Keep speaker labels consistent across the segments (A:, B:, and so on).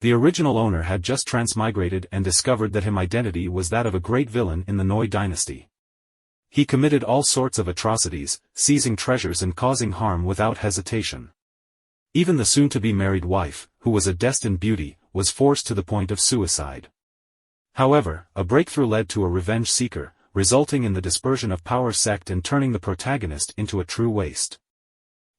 A: The original owner had just transmigrated and discovered that his identity was that of a great villain in the Noi dynasty. He committed all sorts of atrocities, seizing treasures and causing harm without hesitation. Even the soon-to-be married wife, who was a destined beauty, was forced to the point of suicide. However, a breakthrough led to a revenge seeker, resulting in the dispersion of power sect and turning the protagonist into a true waste.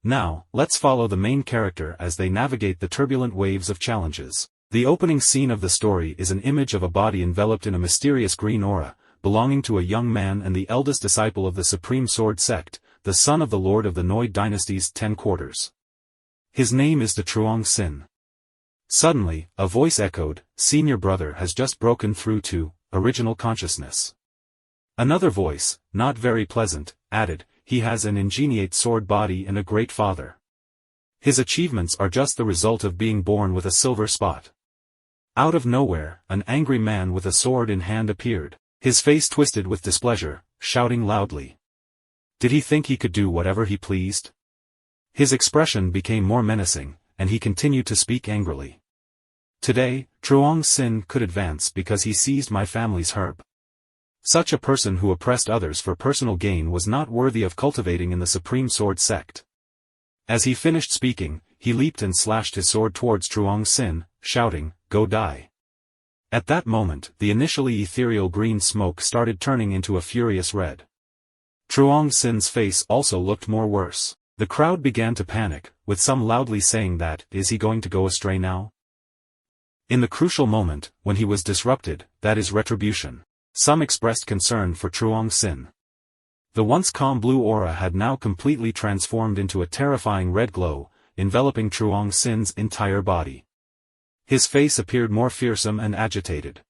A: Now, let's follow the main character as they navigate the turbulent waves of challenges. The opening scene of the story is an image of a body enveloped in a mysterious green aura, belonging to a young man and the eldest disciple of the Supreme Sword Sect, the son of the Lord of the Noi dynasty's 10 quarters. His name is the Truong Sin. Suddenly, a voice echoed, "Senior brother has just broken through to original consciousness." Another voice, not very pleasant, added, "He has an ingeniate sword body and a great father. His achievements are just the result of being born with a silver spot." Out of nowhere, an angry man with a sword in hand appeared, his face twisted with displeasure, shouting loudly. Did he think he could do whatever he pleased? His expression became more menacing, and he continued to speak angrily. "Today, Truong Sin could advance because he seized my family's herb. Such a person who oppressed others for personal gain was not worthy of cultivating in the Supreme Sword Sect." As he finished speaking, he leaped and slashed his sword towards Truong Sin, shouting, "Go die." At that moment, the initially ethereal green smoke started turning into a furious red. Truong Sin's face also looked more worse. The crowd began to panic, with some loudly saying that, "Is he going to go astray now?" In the crucial moment, when he was disrupted, that is retribution. Some expressed concern for Truong Sin. The once calm blue aura had now completely transformed into a terrifying red glow, enveloping Truong Sin's entire body. His face appeared more fearsome and agitated.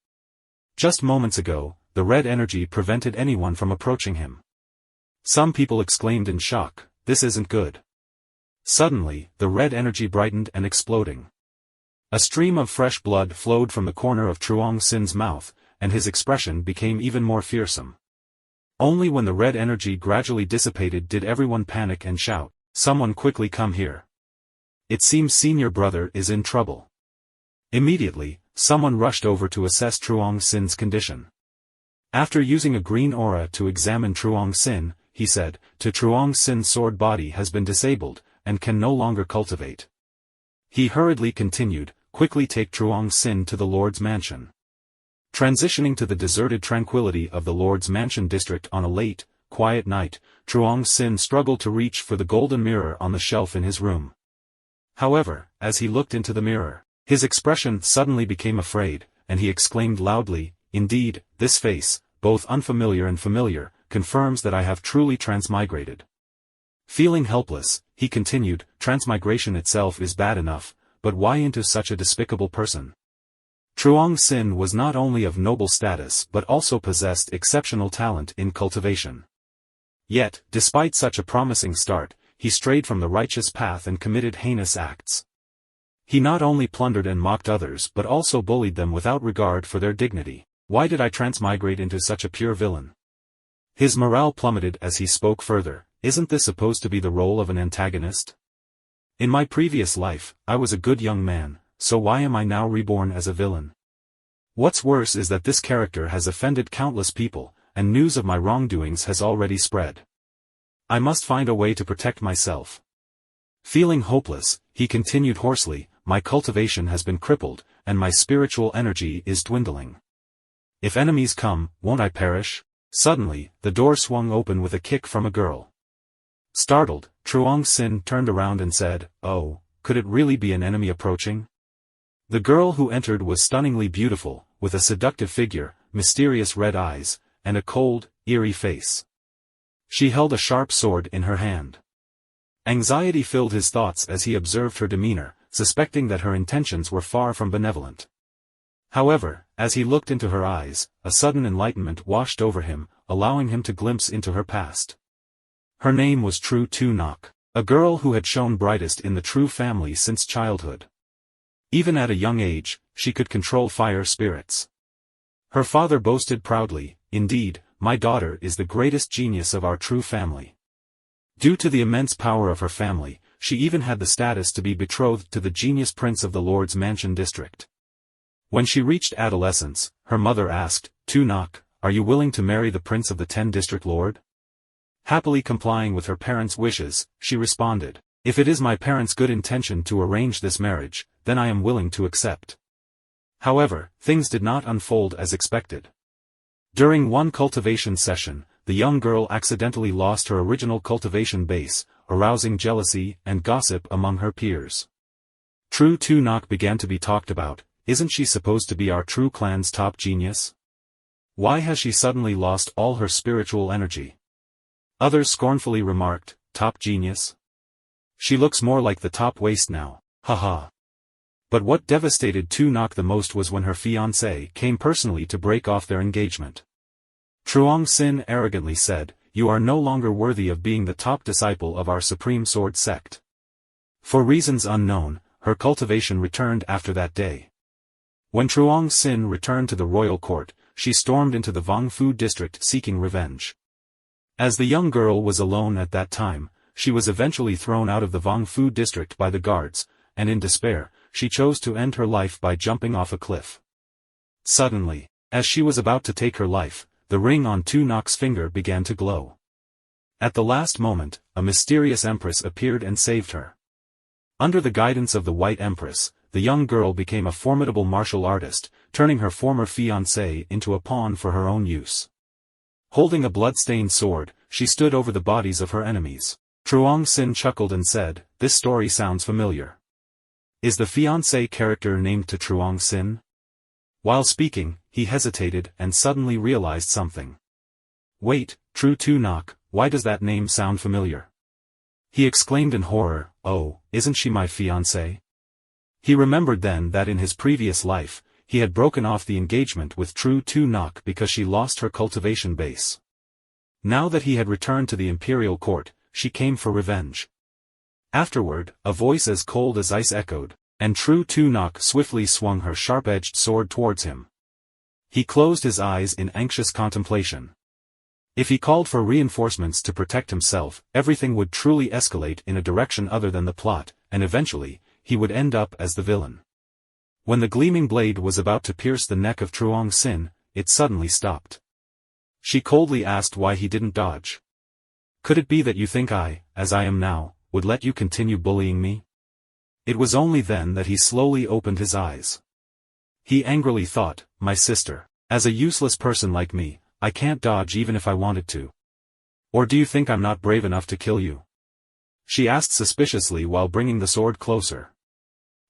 A: Just moments ago, the red energy prevented anyone from approaching him. Some people exclaimed in shock, "This isn't good." Suddenly, the red energy brightened and exploding. A stream of fresh blood flowed from the corner of Truong Sin's mouth, and his expression became even more fearsome. Only when the red energy gradually dissipated did everyone panic and shout, "Someone quickly come here. It seems senior brother is in trouble." Immediately, someone rushed over to assess Truong Sin's condition. After using a green aura to examine Truong Sin, he said, "To Truong Sin's sword body has been disabled, and can no longer cultivate." He hurriedly continued, "Quickly take Truong Sin to the Lord's mansion." Transitioning to the deserted tranquility of the Lord's mansion district on a late, quiet night, Truong Sin struggled to reach for the golden mirror on the shelf in his room. However, as he looked into the mirror, his expression suddenly became afraid, and he exclaimed loudly, "Indeed, this face, both unfamiliar and familiar, confirms that I have truly transmigrated." Feeling helpless, he continued, "Transmigration itself is bad enough, but why into such a despicable person?" Truong Sin was not only of noble status but also possessed exceptional talent in cultivation. Yet, despite such a promising start, he strayed from the righteous path and committed heinous acts. He not only plundered and mocked others but also bullied them without regard for their dignity. "Why did I transmigrate into such a pure villain?" His morale plummeted as he spoke further, "Isn't this supposed to be the role of an antagonist? In my previous life, I was a good young man, so why am I now reborn as a villain? What's worse is that this character has offended countless people, and news of my wrongdoings has already spread. I must find a way to protect myself." Feeling hopeless, he continued hoarsely, "My cultivation has been crippled, and my spiritual energy is dwindling. If enemies come, won't I perish?" Suddenly, the door swung open with a kick from a girl. Startled, Truong Sin turned around and said, "Oh, could it really be an enemy approaching?" The girl who entered was stunningly beautiful, with a seductive figure, mysterious red eyes, and a cold, eerie face. She held a sharp sword in her hand. Anxiety filled his thoughts as he observed her demeanor, suspecting that her intentions were far from benevolent. However, as he looked into her eyes, a sudden enlightenment washed over him, allowing him to glimpse into her past. Her name was Tru Tu Nok, a girl who had shone brightest in the Tru family since childhood. Even at a young age, she could control fire spirits. Her father boasted proudly, "Indeed, my daughter is the greatest genius of our Tru family." Due to the immense power of her family, she even had the status to be betrothed to the genius prince of the Lord's Mansion district. When she reached adolescence, her mother asked, "Tu Nok, are you willing to marry the prince of the 10 district lord?" Happily complying with her parents' wishes, she responded, "If it is my parents' good intention to arrange this marriage, then I am willing to accept." However, things did not unfold as expected. During one cultivation session, the young girl accidentally lost her original cultivation base, arousing jealousy and gossip among her peers. True Tu Nok began to be talked about. Isn't she supposed to be our true clan's top genius? Why has she suddenly lost all her spiritual energy? Others scornfully remarked, top genius? She looks more like the top waist now, haha. But what devastated Tu Nok the most was when her fiancé came personally to break off their engagement. Truong Sin arrogantly said, "You are no longer worthy of being the top disciple of our Supreme Sword sect." For reasons unknown, her cultivation returned after that day. When Truong Sin returned to the royal court, she stormed into the Vongfu district seeking revenge. As the young girl was alone at that time, she was eventually thrown out of the Vongfu district by the guards, and in despair, she chose to end her life by jumping off a cliff. Suddenly, as she was about to take her life, the ring on Tu Nok's finger began to glow. At the last moment, a mysterious empress appeared and saved her. Under the guidance of the White Empress, the young girl became a formidable martial artist, turning her former fiancé into a pawn for her own use. Holding a blood-stained sword, she stood over the bodies of her enemies. Truong Sin chuckled and said, "This story sounds familiar. Is the fiancé character named to Truong Sin?" While speaking, he hesitated and suddenly realized something. "Wait, True Tu Nok, why does that name sound familiar?" He exclaimed in horror, "Oh, isn't she my fiancé?" He remembered then that in his previous life, he had broken off the engagement with True Tu Nok because she lost her cultivation base. Now that he had returned to the imperial court, she came for revenge. Afterward, a voice as cold as ice echoed, and True Tu Nok swiftly swung her sharp-edged sword towards him. He closed his eyes in anxious contemplation. If he called for reinforcements to protect himself, everything would truly escalate in a direction other than the plot, and eventually, he would end up as the villain. When the gleaming blade was about to pierce the neck of Truong Sin, it suddenly stopped. She coldly asked why he didn't dodge. "Could it be that you think I, as I am now, would let you continue bullying me?" It was only then that he slowly opened his eyes. He angrily thought, "My sister, as a useless person like me, I can't dodge even if I wanted to. Or do you think I'm not brave enough to kill you?" She asked suspiciously while bringing the sword closer.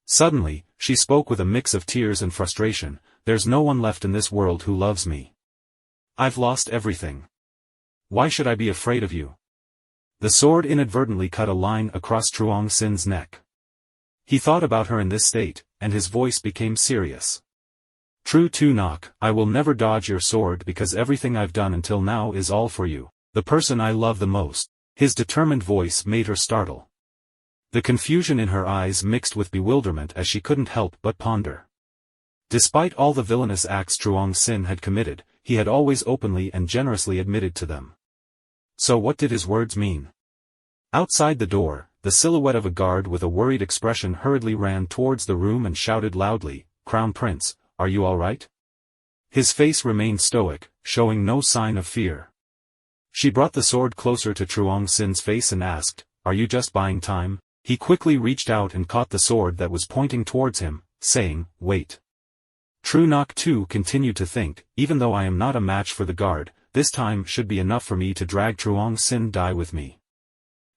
A: Suddenly, she spoke with a mix of tears and frustration, "There's no one left in this world who loves me. I've lost everything. Why should I be afraid of you?" The sword inadvertently cut a line across Truong Sin's neck. He thought about her in this state, and his voice became serious. "True Tu Nok, I will never dodge your sword because everything I've done until now is all for you, the person I love the most." His determined voice made her startle. The confusion in her eyes mixed with bewilderment as she couldn't help but ponder. Despite all the villainous acts Truong Sin had committed, he had always openly and generously admitted to them. So what did his words mean? Outside the door, the silhouette of a guard with a worried expression hurriedly ran towards the room and shouted loudly, "Crown Prince, are you all right?" His face remained stoic, showing no sign of fear. She brought the sword closer to Truong Sin's face and asked, "Are you just buying time?" He quickly reached out and caught the sword that was pointing towards him, saying, "Wait." True Nok too continued to think, "Even though I am not a match for the guard, this time should be enough for me to drag Truong Sin die with me."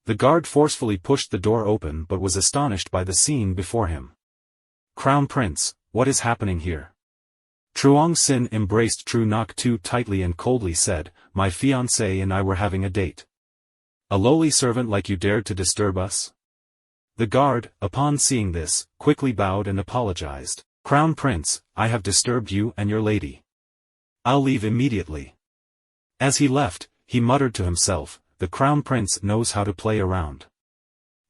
A: The guard forcefully pushed the door open but was astonished by the scene before him. "Crown Prince, what is happening here?" Truong Sin embraced True Nok too tightly and coldly said, "My fiancé and I were having a date. A lowly servant like you dared to disturb us?" The guard, upon seeing this, quickly bowed and apologized. "Crown Prince, I have disturbed you and your lady. I'll leave immediately." As he left, he muttered to himself, "The Crown Prince knows how to play around.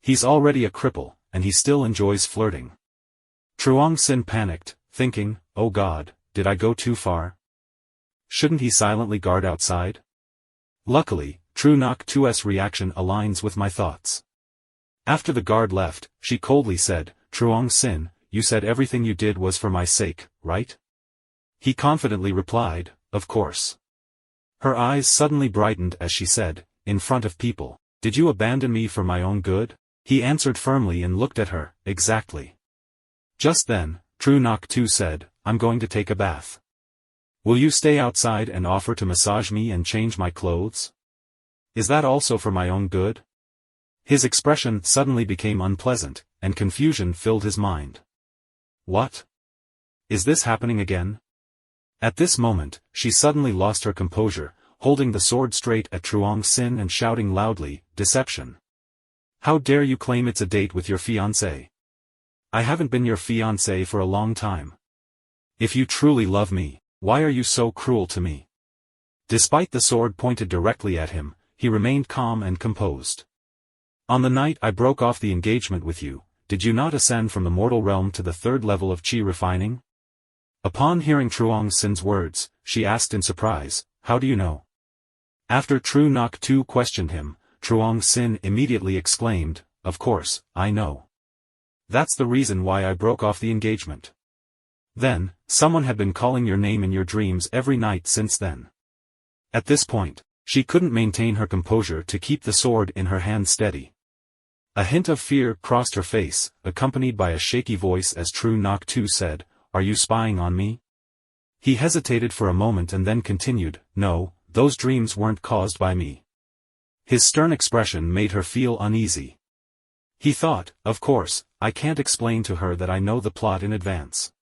A: He's already a cripple, and he still enjoys flirting." Truong Sin panicked, thinking, "Oh God, did I go too far? Shouldn't he silently guard outside?" Luckily, True Nok 2's reaction aligns with my thoughts. After the guard left, she coldly said, "Truong Sin, you said everything you did was for my sake, right? He confidently replied, of course. Her eyes suddenly brightened as she said, in front of people, did you abandon me for my own good? He answered firmly and looked at her, exactly. Just then, True Knock 2 said, I'm going to take a bath. Will you stay outside and offer to massage me and change my clothes? Is that also for my own good? His expression suddenly became unpleasant, and confusion filled his mind. What? Is this happening again? At this moment, she suddenly lost her composure, holding the sword straight at Truong Sin and shouting loudly, deception. How dare you claim it's a date with your fiancé? I haven't been your fiancé for a long time. If you truly love me, why are you so cruel to me? Despite the sword pointed directly at him, he remained calm and composed. On the night I broke off the engagement with you, did you not ascend from the mortal realm to the third level of chi refining? Upon hearing Truong Sin's words, she asked in surprise, how do you know? After True Knock 2 questioned him, Truong Sin immediately exclaimed, of course, I know. That's the reason why I broke off the engagement. Then, someone had been calling your name in your dreams every night since then. At this point, she couldn't maintain her composure to keep the sword in her hand steady. A hint of fear crossed her face, accompanied by a shaky voice as True Knock 2 said, are you spying on me? He hesitated for a moment and then continued, no, those dreams weren't caused by me. His stern expression made her feel uneasy. He thought, of course, I can't explain to her that I know the plot in advance.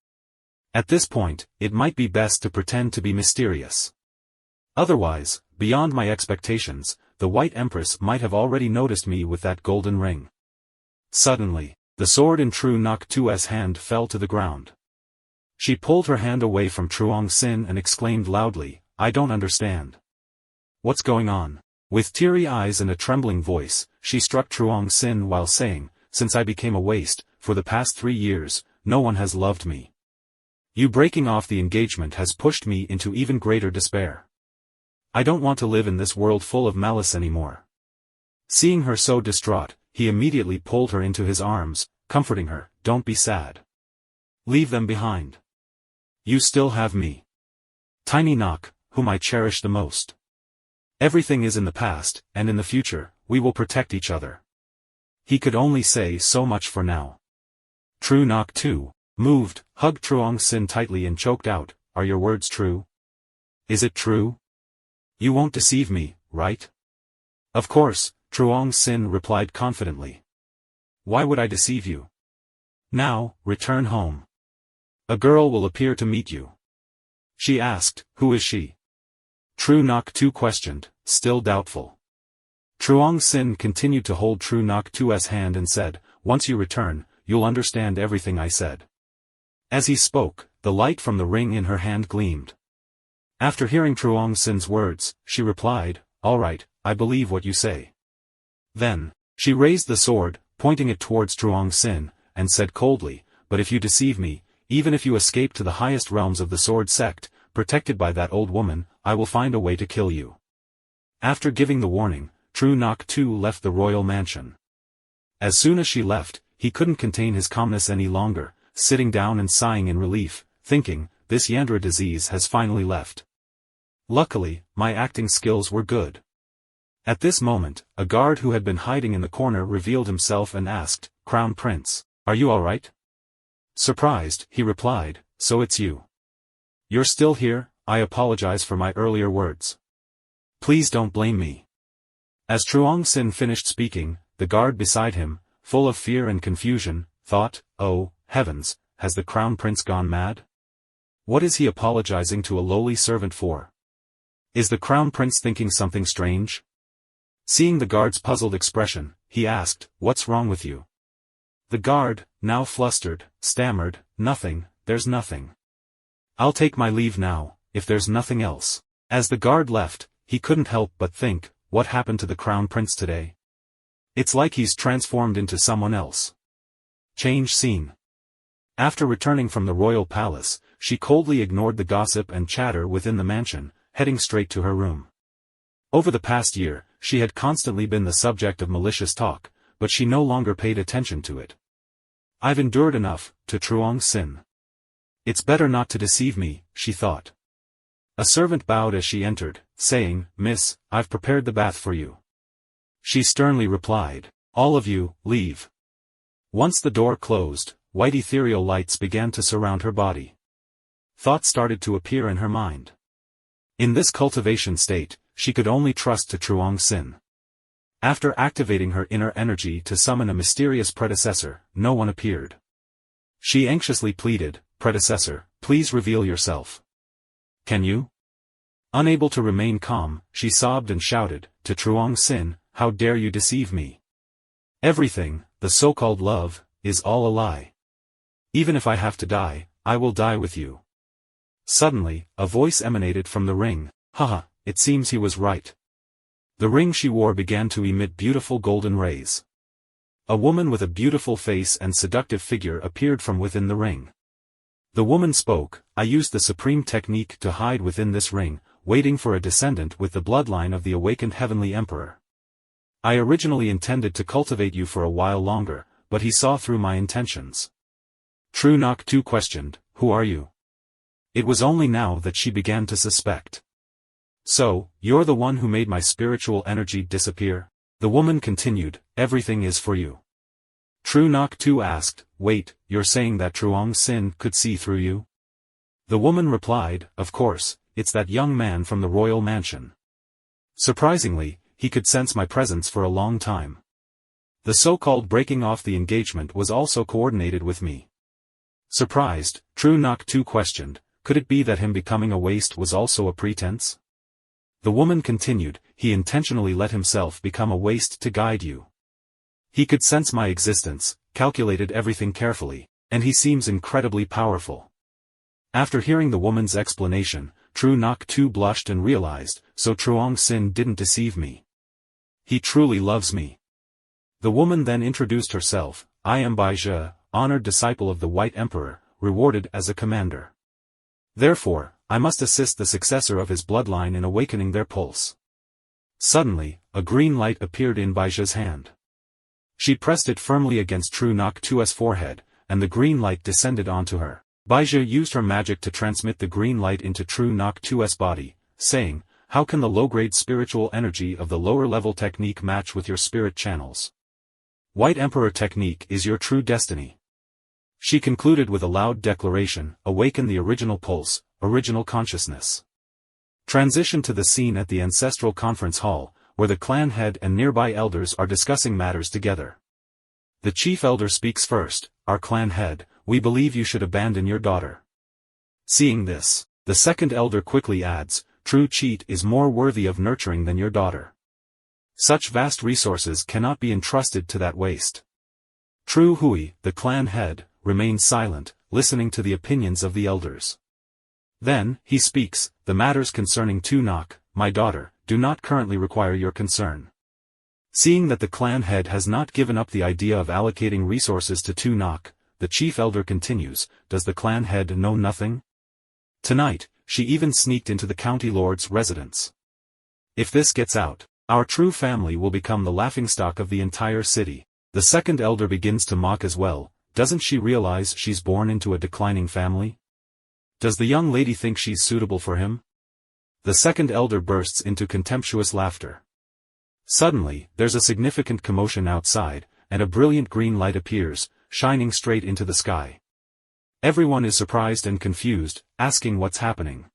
A: At this point, it might be best to pretend to be mysterious. Otherwise, beyond my expectations, the White Empress might have already noticed me with that golden ring. Suddenly, the sword in True Knock 2's hand fell to the ground. She pulled her hand away from Truong Sin and exclaimed loudly, I don't understand. What's going on? With teary eyes and a trembling voice, she struck Truong Sin while saying, since I became a waste, for the past 3 years, no one has loved me. You breaking off the engagement has pushed me into even greater despair. I don't want to live in this world full of malice anymore. Seeing her so distraught, he immediately pulled her into his arms, comforting her, don't be sad. Leave them behind. You still have me. Tiny Knock, whom I cherish the most. Everything is in the past, and in the future, we will protect each other. He could only say so much for now. True Knock 2, moved, hugged Truong Sin tightly and choked out, are your words true? Is it true? You won't deceive me, right? Of course, Truong Sin replied confidently. Why would I deceive you? Now, return home. A girl will appear to meet you. She asked, who is she? True Knock 2 questioned, still doubtful. Truong Sin continued to hold True Knock 2's hand and said, once you return, you'll understand everything I said. As he spoke, the light from the ring in her hand gleamed. After hearing Truong Sin's words, she replied, all right, I believe what you say. Then, she raised the sword, pointing it towards Truong Sin, and said coldly, but if you deceive me, even if you escape to the highest realms of the sword sect, protected by that old woman, I will find a way to kill you. After giving the warning, True Knock 2 left the royal mansion. As soon as she left, he couldn't contain his calmness any longer, sitting down and sighing in relief, thinking, this Yandere disease has finally left. Luckily, my acting skills were good. At this moment, a guard who had been hiding in the corner revealed himself and asked, Crown Prince, are you alright? Surprised, he replied, so it's you. You're still here, I apologize for my earlier words. Please don't blame me. As Truong Sin finished speaking, the guard beside him, full of fear and confusion, thought, oh, heavens, has the Crown Prince gone mad? What is he apologizing to a lowly servant for? Is the Crown Prince thinking something strange? Seeing the guard's puzzled expression, he asked, what's wrong with you? The guard, now flustered, stammered, nothing, there's nothing. I'll take my leave now, if there's nothing else. As the guard left, he couldn't help but think, what happened to the Crown Prince today? It's like he's transformed into someone else. Change scene. After returning from the royal palace, she coldly ignored the gossip and chatter within the mansion, heading straight to her room. Over the past year, she had constantly been the subject of malicious talk, but she no longer paid attention to it. I've endured enough, to Truong Sin. It's better not to deceive me, she thought. A servant bowed as she entered, saying, Miss, I've prepared the bath for you. She sternly replied, all of you, leave. Once the door closed, white ethereal lights began to surround her body. Thoughts started to appear in her mind. In this cultivation state, she could only trust to Truong Sin. After activating her inner energy to summon a mysterious predecessor, no one appeared. She anxiously pleaded, Predecessor, please reveal yourself. Can you? Unable to remain calm, she sobbed and shouted, to Truong Sin, how dare you deceive me? Everything, the so-called love, is all a lie. Even if I have to die, I will die with you. Suddenly, a voice emanated from the ring, haha, it seems he was right. The ring she wore began to emit beautiful golden rays. A woman with a beautiful face and seductive figure appeared from within the ring. The woman spoke, I used the supreme technique to hide within this ring, waiting for a descendant with the bloodline of the awakened heavenly emperor. I originally intended to cultivate you for a while longer, but he saw through my intentions. True Nok 2 questioned, who are you? It was only now that she began to suspect. So, you're the one who made my spiritual energy disappear? The woman continued, everything is for you. True Nok 2 asked, wait, you're saying that Truong Sin could see through you? The woman replied, of course, it's that young man from the royal mansion. Surprisingly, he could sense my presence for a long time. The so-called breaking off the engagement was also coordinated with me. Surprised, True Nok 2 questioned, could it be that him becoming a waste was also a pretense? The woman continued, he intentionally let himself become a waste to guide you. He could sense my existence, calculated everything carefully, and he seems incredibly powerful. After hearing the woman's explanation, True Nok 2 blushed and realized, so Truong Sin didn't deceive me. He truly loves me. The woman then introduced herself, I am Bai Zhe, honored disciple of the White Emperor, rewarded as a commander. Therefore, I must assist the successor of his bloodline in awakening their pulse. Suddenly, a green light appeared in Bai Zhe's hand. She pressed it firmly against True Nok 2's forehead, and the green light descended onto her. Bai Zhe used her magic to transmit the green light into True Nok 2's body, saying, how can the low-grade spiritual energy of the lower-level technique match with your spirit channels? White Emperor technique is your true destiny. She concluded with a loud declaration, awaken the original pulse, original consciousness. Transition to the scene at the ancestral conference hall, where the clan head and nearby elders are discussing matters together. The chief elder speaks first, our clan head, we believe you should abandon your daughter. Seeing this, the second elder quickly adds, true cheat is more worthy of nurturing than your daughter. Such vast resources cannot be entrusted to that waste. True Hui, the clan head, remains silent, listening to the opinions of the elders. Then, he speaks, the matters concerning Tu Nok, my daughter, do not currently require your concern. Seeing that the clan head has not given up the idea of allocating resources to Tu Nok, the chief elder continues, does the clan head know nothing? Tonight, she even sneaked into the county lord's residence. If this gets out, our true family will become the laughingstock of the entire city. The second elder begins to mock as well, doesn't she realize she's born into a declining family? Does the young lady think she's suitable for him? The second elder bursts into contemptuous laughter. Suddenly, there's a significant commotion outside, and a brilliant green light appears, shining straight into the sky. Everyone is surprised and confused, asking what's happening.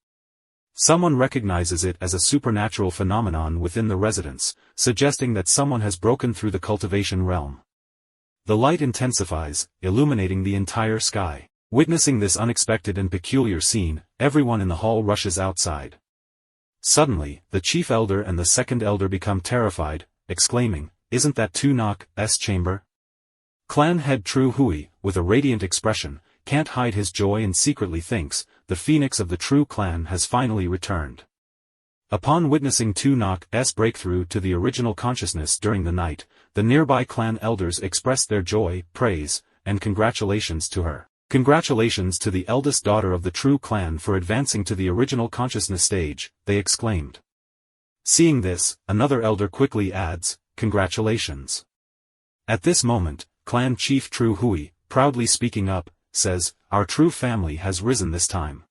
A: Someone recognizes it as a supernatural phenomenon within the residence, suggesting that someone has broken through the cultivation realm. The light intensifies, illuminating the entire sky. Witnessing this unexpected and peculiar scene, everyone in the hall rushes outside. Suddenly, the chief elder and the second elder become terrified, exclaiming, isn't that Tu Nok's chamber? Clan head True Hui, with a radiant expression, can't hide his joy and secretly thinks, the phoenix of the true clan has finally returned. Upon witnessing Tu Nok's breakthrough to the original consciousness during the night, the nearby clan elders expressed their joy, praise, and congratulations to her. Congratulations to the eldest daughter of the true clan for advancing to the original consciousness stage, they exclaimed. Seeing this, another elder quickly adds, congratulations. At this moment, clan chief True Hui, proudly speaking up, says, "Our true family has risen this time."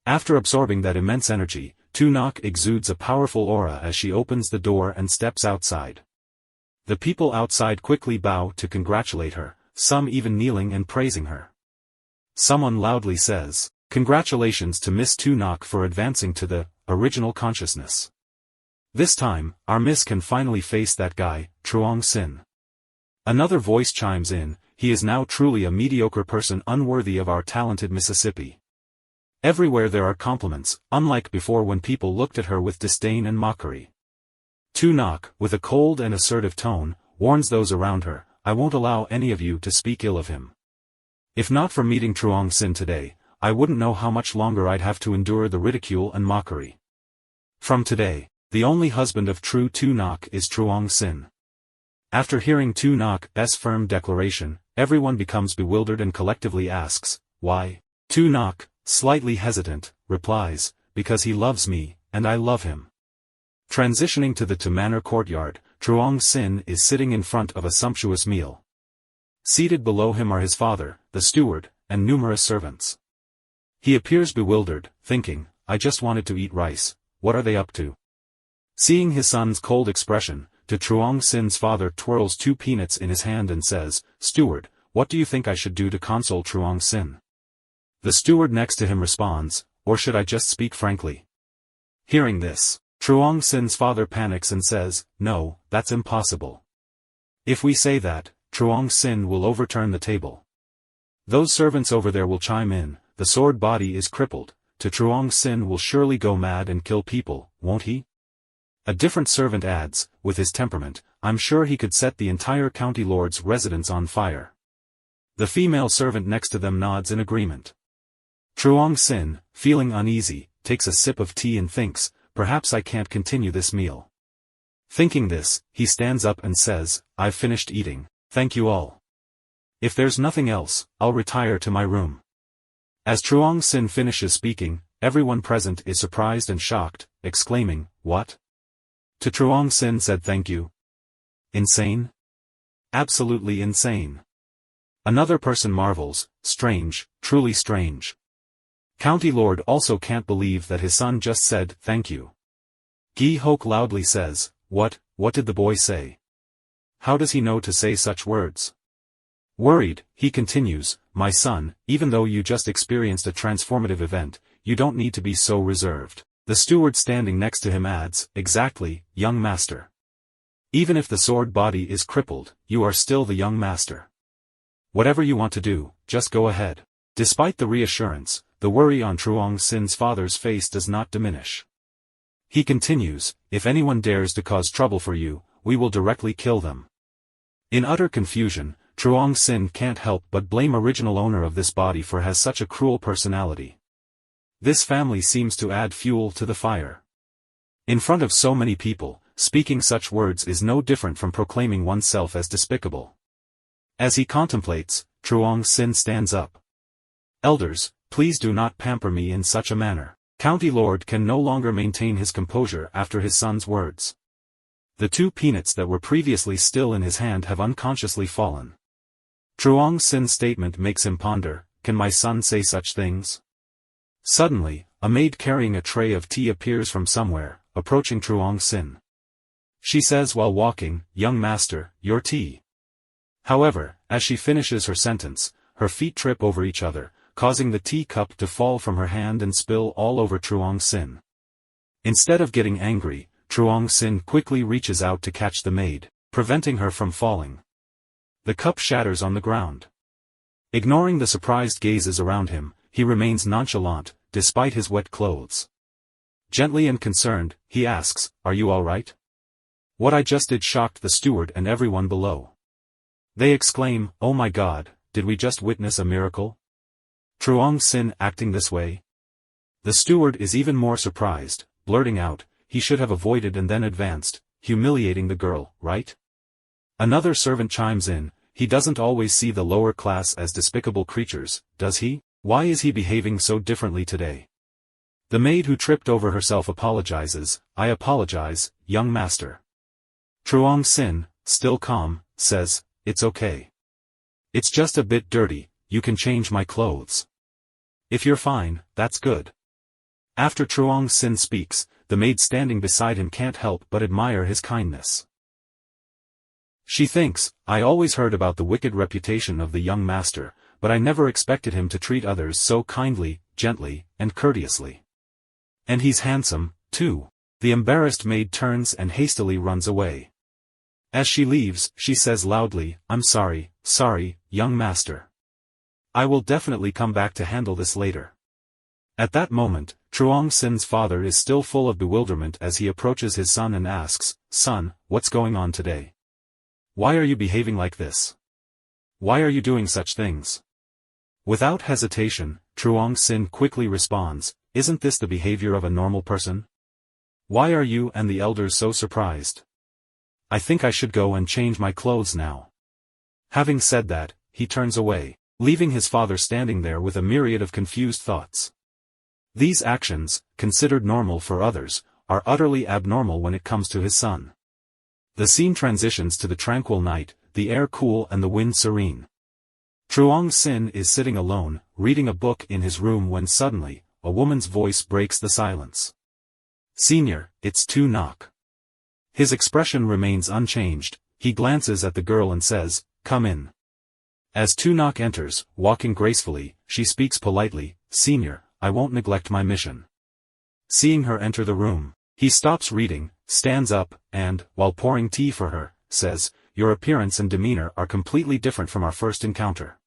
A: After absorbing that immense energy, Tunok exudes a powerful aura as she opens the door and steps outside. The people outside quickly bow to congratulate her, some even kneeling and praising her. Someone loudly says, "Congratulations to Miss Tunok for advancing to the original consciousness. This time, our miss can finally face that guy, Truong Sin." Another voice chimes in, "He is now truly a mediocre person unworthy of our talented Mississippi." Everywhere there are compliments, unlike before when people looked at her with disdain and mockery. Tunok, with a cold and assertive tone, warns those around her, "I won't allow any of you to speak ill of him. If not for meeting Truong Sin today, I wouldn't know how much longer I'd have to endure the ridicule and mockery. From today, the only husband of true Tunok is Truong Sin." After hearing Tunok's firm declaration, everyone becomes bewildered and collectively asks, "Why?" Tunok, slightly hesitant, replies, "Because he loves me, and I love him." Transitioning to the manor courtyard, Truong Sin is sitting in front of a sumptuous meal. Seated below him are his father, the steward, and numerous servants. He appears bewildered, thinking, "I just wanted to eat rice, what are they up to?" Seeing his son's cold expression, Truong Sin's father twirls 2 peanuts in his hand and says, "Steward, what do you think I should do to console Truong Sin?" The steward next to him responds, "Or should I just speak frankly?" Hearing this, Truong Sin's father panics and says, "No, that's impossible. If we say that, Truong Sin will overturn the table. Those servants over there will chime in, the sword body is crippled, Truong Sin will surely go mad and kill people, won't he?" A different servant adds, "With his temperament, I'm sure he could set the entire county lord's residence on fire." The female servant next to them nods in agreement. Truong Sin, feeling uneasy, takes a sip of tea and thinks, "Perhaps I can't continue this meal." Thinking this, he stands up and says, "I've finished eating, thank you all. If there's nothing else, I'll retire to my room." As Truong Sin finishes speaking, everyone present is surprised and shocked, exclaiming, "What?" Truong Sin said thank you. Insane? Absolutely insane. Another person marvels, "Strange, truly strange." County Lord also can't believe that his son just said thank you. Gi Hok loudly says, What did the boy say? How does he know to say such words?" Worried, he continues, "My son, even though you just experienced a transformative event, you don't need to be so reserved." The steward standing next to him adds, "Exactly, young master. Even if the sword body is crippled, you are still the young master. Whatever you want to do, just go ahead." Despite the reassurance, the worry on Truong Sin's father's face does not diminish. He continues, "If anyone dares to cause trouble for you, we will directly kill them." In utter confusion, Truong Sin can't help but blame original owner of this body for has such a cruel personality. This family seems to add fuel to the fire. In front of so many people, speaking such words is no different from proclaiming oneself as despicable. As he contemplates, Truong Sin stands up. "Elders, please do not pamper me in such a manner." County Lord can no longer maintain his composure after his son's words. The 2 peanuts that were previously still in his hand have unconsciously fallen. Truong Sin's statement makes him ponder, "Can my son say such things?" Suddenly, a maid carrying a tray of tea appears from somewhere, approaching Truong Sin. She says while walking, "Young master, your tea." However, as she finishes her sentence, her feet trip over each other, causing the teacup to fall from her hand and spill all over Truong Sin. Instead of getting angry, Truong Sin quickly reaches out to catch the maid, preventing her from falling. The cup shatters on the ground. Ignoring the surprised gazes around him, he remains nonchalant, despite his wet clothes. Gently and concerned, he asks, "Are you all right?" What I just did shocked the steward and everyone below. They exclaim, "Oh my God, did we just witness a miracle? Truong Sin acting this way?" The steward is even more surprised, blurting out, "He should have avoided and then advanced, humiliating the girl, right?" Another servant chimes in, "He doesn't always see the lower class as despicable creatures, does he? Why is he behaving so differently today?" The maid who tripped over herself apologizes, "I apologize, young master." Truong Sin, still calm, says, "It's okay. It's just a bit dirty, you can change my clothes. If you're fine, that's good. After Truong Sin speaks, the maid standing beside him can't help but admire his kindness. She thinks, I always heard about the wicked reputation of the young master, but I never expected him to treat others so kindly, gently, and courteously. And he's handsome, too. The embarrassed maid turns and hastily runs away. As she leaves, she says loudly, I'm sorry, young master. I will definitely come back to handle this later. At that moment, Truong Sin's father is still full of bewilderment as he approaches his son and asks, Son, what's going on today? Why are you behaving like this? Why are you doing such things? Without hesitation, Truong Sin quickly responds, Isn't this the behavior of a normal person? Why are you and the elders so surprised? I think I should go and change my clothes now. Having said that, he turns away, leaving his father standing there with a myriad of confused thoughts. These actions, considered normal for others, are utterly abnormal when it comes to his son. The scene transitions to the tranquil night, the air cool and the wind serene. Truong Sin is sitting alone, reading a book in his room when suddenly, a woman's voice breaks the silence. Senior, it's Tu Nok. His expression remains unchanged, he glances at the girl and says, Come in. As Tu Nok enters, walking gracefully, she speaks politely, Senior, I won't neglect my mission. Seeing her enter the room, he stops reading, stands up, and, while pouring tea for her, says, Your appearance and demeanor are completely different from our first encounter.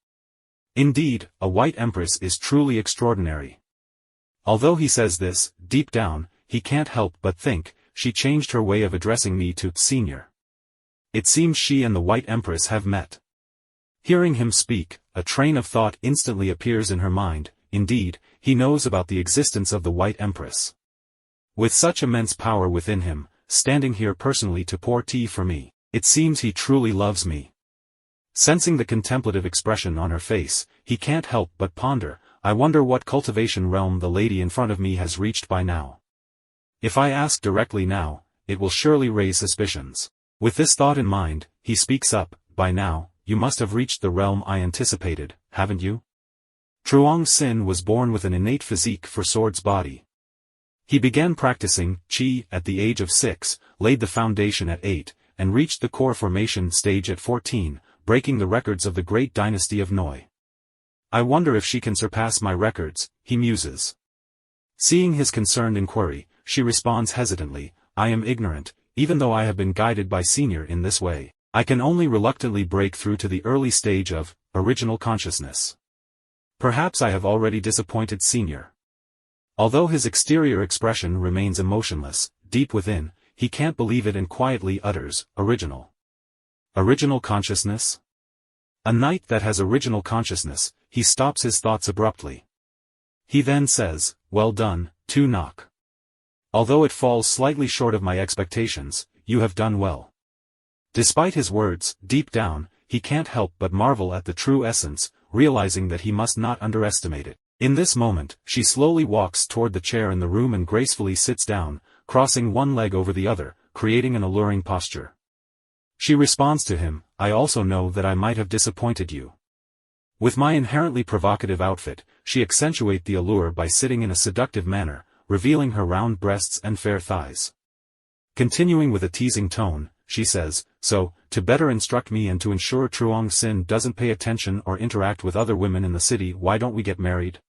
A: Indeed, a white empress is truly extraordinary. Although he says this, deep down, he can't help but think, she changed her way of addressing me to Senior. It seems she and the white empress have met. Hearing him speak, a train of thought instantly appears in her mind. Indeed, he knows about the existence of the white empress. With such immense power within him, standing here personally to pour tea for me, it seems he truly loves me. Sensing the contemplative expression on her face, he can't help but ponder, I wonder what cultivation realm the lady in front of me has reached by now. If I ask directly now, it will surely raise suspicions. With this thought in mind, he speaks up, By now, you must have reached the realm I anticipated, haven't you? Truong Sin was born with an innate physique for sword's body. He began practicing Qi at the age of 6, laid the foundation at 8, and reached the core formation stage at 14, breaking the records of the great dynasty of Noi. I wonder if she can surpass my records, he muses. Seeing his concerned inquiry, she responds hesitantly, I am ignorant, even though I have been guided by Senior in this way. I can only reluctantly break through to the early stage of original consciousness. Perhaps I have already disappointed Senior. Although his exterior expression remains emotionless, deep within, he can't believe it and quietly utters, Original. Original consciousness? A knight that has original consciousness, he stops his thoughts abruptly. He then says, Well done, Tu Nok. Although it falls slightly short of my expectations, you have done well. Despite his words, deep down, he can't help but marvel at the true essence, realizing that he must not underestimate it. In this moment, she slowly walks toward the chair in the room and gracefully sits down, crossing one leg over the other, creating an alluring posture. She responds to him, I also know that I might have disappointed you. With my inherently provocative outfit, she accentuates the allure by sitting in a seductive manner, revealing her round breasts and fair thighs. Continuing with a teasing tone, she says, So, to better instruct me and to ensure Truong Sin doesn't pay attention or interact with other women in the city, why don't we get married?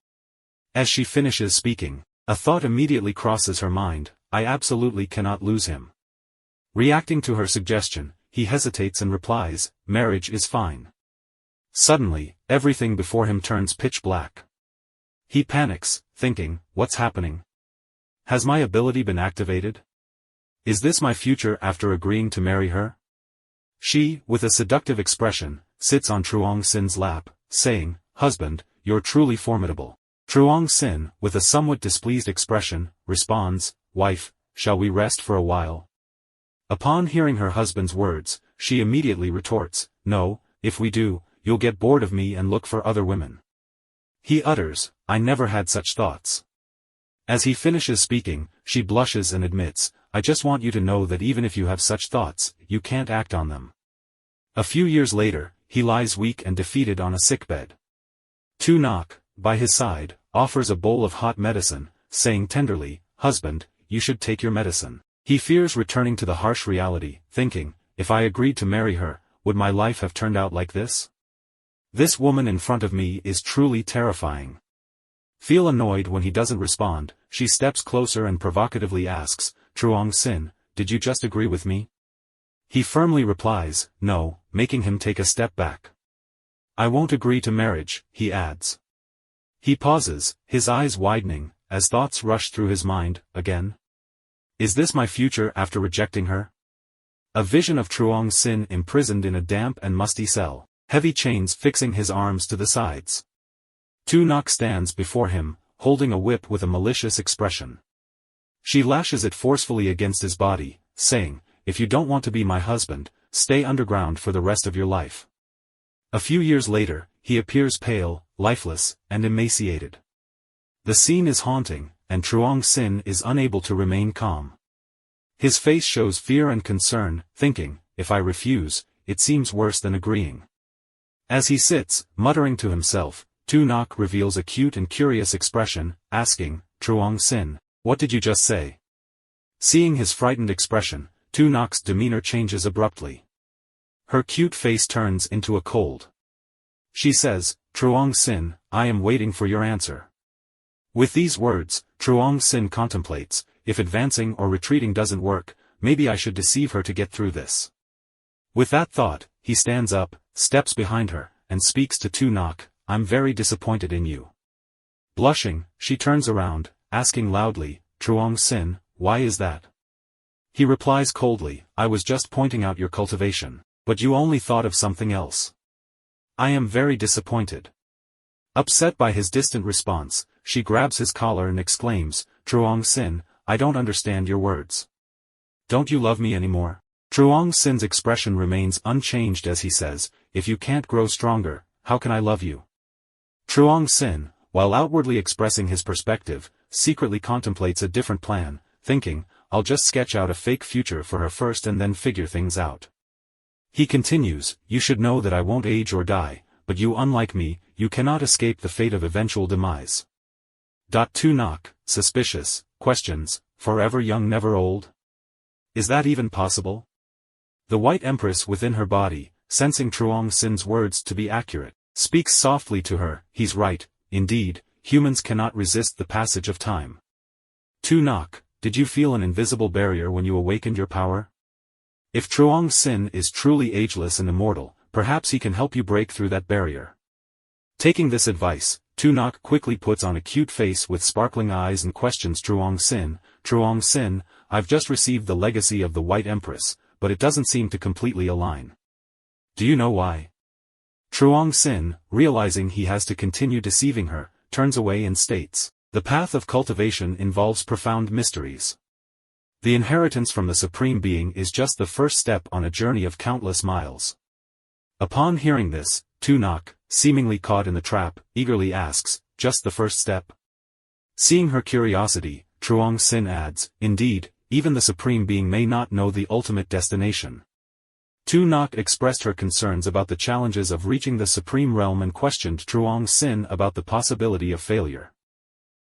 A: As she finishes speaking, a thought immediately crosses her mind, I absolutely cannot lose him. Reacting to her suggestion, he hesitates and replies, Marriage is fine. Suddenly, everything before him turns pitch black. He panics, thinking, what's happening? Has my ability been activated? Is this my future after agreeing to marry her? She, with a seductive expression, sits on Truong Sin's lap, saying, Husband, you're truly formidable. Truong Sin, with a somewhat displeased expression, responds, Wife, shall we rest for a while? Upon hearing her husband's words, she immediately retorts, No, if we do, you'll get bored of me and look for other women. He utters, I never had such thoughts. As he finishes speaking, she blushes and admits, I just want you to know that even if you have such thoughts, you can't act on them. A few years later, he lies weak and defeated on a sickbed. Tu Nok, by his side, offers a bowl of hot medicine, saying tenderly, "Husband, you should take your medicine." He fears returning to the harsh reality, thinking, if I agreed to marry her, would my life have turned out like this? This woman in front of me is truly terrifying. Feel annoyed when he doesn't respond, she steps closer and provocatively asks, Truong Sin, did you just agree with me? He firmly replies, no, making him take a step back. I won't agree to marriage, he adds. He pauses, his eyes widening, as thoughts rush through his mind, again. Is this my future after rejecting her? A vision of Truong Sin imprisoned in a damp and musty cell, heavy chains fixing his arms to the sides. Tu Nok stands before him, holding a whip with a malicious expression. She lashes it forcefully against his body, saying, if you don't want to be my husband, stay underground for the rest of your life. A few years later, he appears pale, lifeless, and emaciated. The scene is haunting, and Truong Sin is unable to remain calm. His face shows fear and concern, thinking, if I refuse, it seems worse than agreeing. As he sits, muttering to himself, Tu Nok reveals a cute and curious expression, asking, Truong Sin, what did you just say? Seeing his frightened expression, Tu Nok's demeanor changes abruptly. Her cute face turns into a cold. She says, Truong Sin, I am waiting for your answer. With these words, Truong Sin contemplates, if advancing or retreating doesn't work, maybe I should deceive her to get through this. With that thought, he stands up, steps behind her, and speaks to Tu Nok, I'm very disappointed in you. Blushing, she turns around, asking loudly, Truong Sin, why is that? He replies coldly, I was just pointing out your cultivation, but you only thought of something else. I am very disappointed. Upset by his distant response, she grabs his collar and exclaims, Truong Sin, I don't understand your words. Don't you love me anymore? Truong Sin's expression remains unchanged as he says, if you can't grow stronger, how can I love you? Truong Sin, while outwardly expressing his perspective, secretly contemplates a different plan, thinking, I'll just sketch out a fake future for her first and then figure things out. He continues, you should know that I won't age or die, but you unlike me, you cannot escape the fate of eventual demise. Tu Nok, suspicious, questions, forever young never old? Is that even possible? The White Empress within her body, sensing Truong Sin's words to be accurate, speaks softly to her, he's right, indeed, humans cannot resist the passage of time. Tu Nok, did you feel an invisible barrier when you awakened your power? If Truong Sin is truly ageless and immortal, perhaps he can help you break through that barrier. Taking this advice, Tu Nok quickly puts on a cute face with sparkling eyes and questions Truong Sin, I've just received the legacy of the White Empress, but it doesn't seem to completely align. Do you know why? Truong Sin, realizing he has to continue deceiving her, turns away and states, the path of cultivation involves profound mysteries. The inheritance from the Supreme Being is just the first step on a journey of countless miles. Upon hearing this, Tu Nok, seemingly caught in the trap, eagerly asks, just the first step? Seeing her curiosity, Truong Sin adds, indeed, even the Supreme Being may not know the ultimate destination. Tu Nok expressed her concerns about the challenges of reaching the Supreme Realm and questioned Truong Sin about the possibility of failure.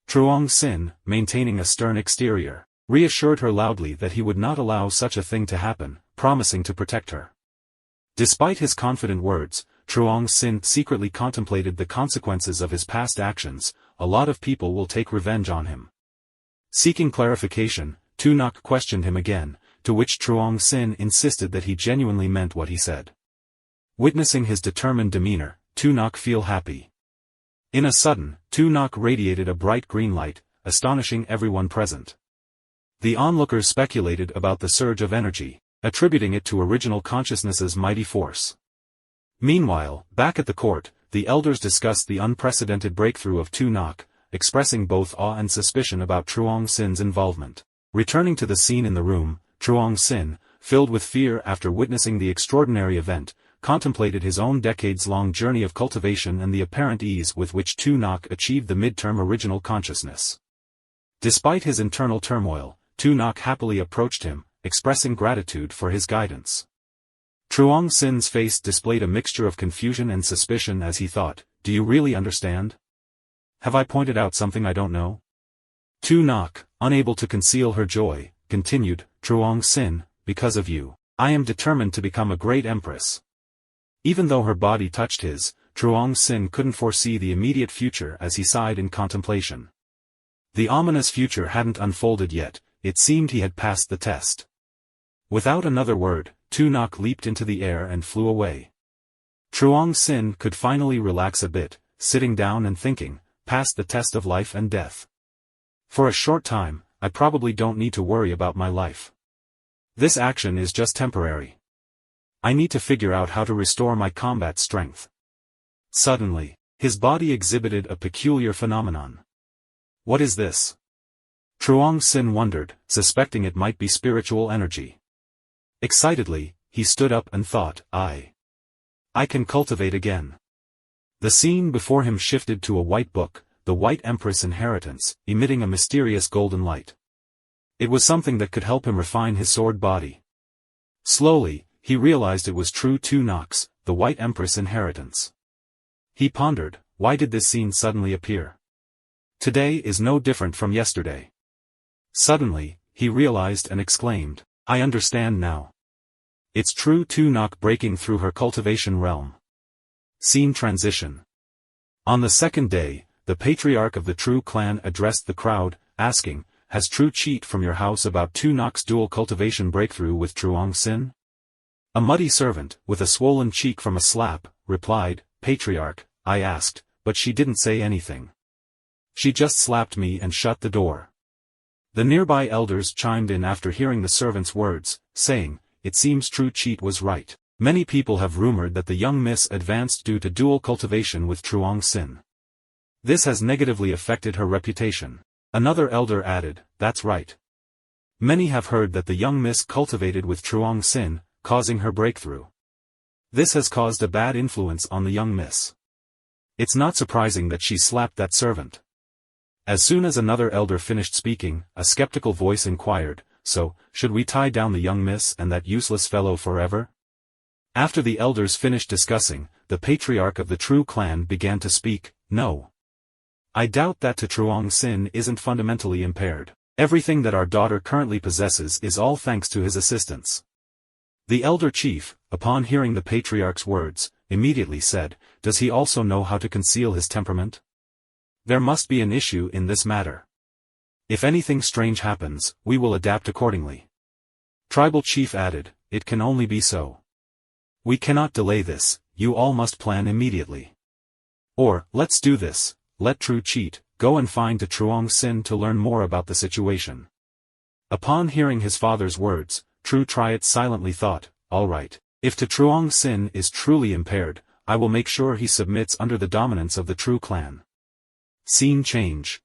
A: Truong Sin, maintaining a stern exterior, reassured her loudly that he would not allow such a thing to happen, promising to protect her. Despite his confident words, Truong Sin secretly contemplated the consequences of his past actions, a lot of people will take revenge on him. Seeking clarification, Tu Nok questioned him again, to which Truong Sin insisted that he genuinely meant what he said. Witnessing his determined demeanor, Tu Nok feel happy. In a sudden, Tu Nok radiated a bright green light, astonishing everyone present. The onlookers speculated about the surge of energy, attributing it to original consciousness's mighty force. Meanwhile, back at the court, the elders discussed the unprecedented breakthrough of Tu Nok, expressing both awe and suspicion about Truong Sin's involvement. Returning to the scene in the room, Truong Sin, filled with fear after witnessing the extraordinary event, contemplated his own decades-long journey of cultivation and the apparent ease with which Tu Nok achieved the mid-term original consciousness. Despite his internal turmoil, Tu Nok happily approached him, expressing gratitude for his guidance. Truong Sin's face displayed a mixture of confusion and suspicion as he thought, do you really understand? Have I pointed out something I don't know? Tu Nok, unable to conceal her joy, continued, Truong Sin, because of you, I am determined to become a great empress. Even though her body touched his, Truong Sin couldn't foresee the immediate future as he sighed in contemplation. The ominous future hadn't unfolded yet, it seemed he had passed the test. Without another word, Tu Nok leaped into the air and flew away. Truong Sin could finally relax a bit, sitting down and thinking, passed the test of life and death. For a short time, I probably don't need to worry about my life. This action is just temporary. I need to figure out how to restore my combat strength. Suddenly, his body exhibited a peculiar phenomenon. What is this? Truong Sin wondered, suspecting it might be spiritual energy. Excitedly, he stood up and thought, I can cultivate again. The scene before him shifted to a white book, the White Empress Inheritance, emitting a mysterious golden light. It was something that could help him refine his sword body. Slowly, he realized it was true Tu Nok's, the White Empress Inheritance. He pondered, why did this scene suddenly appear? Today is no different from yesterday. Suddenly, he realized and exclaimed, I understand now. It's true Tu Nok breaking through her cultivation realm. Scene transition. On the second day, the patriarch of the True clan addressed the crowd, asking, has True cheat from your house about Tu Nok's dual cultivation breakthrough with Truong Sin? A muddy servant, with a swollen cheek from a slap, replied, Patriarch, I asked, but she didn't say anything. She just slapped me and shut the door. The nearby elders chimed in after hearing the servant's words, saying, it seems True cheat was right. Many people have rumored that the young miss advanced due to dual cultivation with Truong Sin. This has negatively affected her reputation. Another elder added, that's right. Many have heard that the young miss cultivated with Truong Sin, causing her breakthrough. This has caused a bad influence on the young miss. It's not surprising that she slapped that servant. As soon as another elder finished speaking, a skeptical voice inquired, so, should we tie down the young miss and that useless fellow forever? After the elders finished discussing, the patriarch of the True clan began to speak, no. I doubt that Truong Sin isn't fundamentally impaired. Everything that our daughter currently possesses is all thanks to his assistance. The elder chief, upon hearing the patriarch's words, immediately said, does he also know how to conceal his temperament? There must be an issue in this matter. If anything strange happens, we will adapt accordingly. Tribal chief added, it can only be so. We cannot delay this, you all must plan immediately. Or, let's do this, let True cheat, go and find Truong Sin to learn more about the situation. Upon hearing his father's words, True Triad silently thought, all right, if Truong Sin is truly impaired, I will make sure he submits under the dominance of the True clan. Scene change.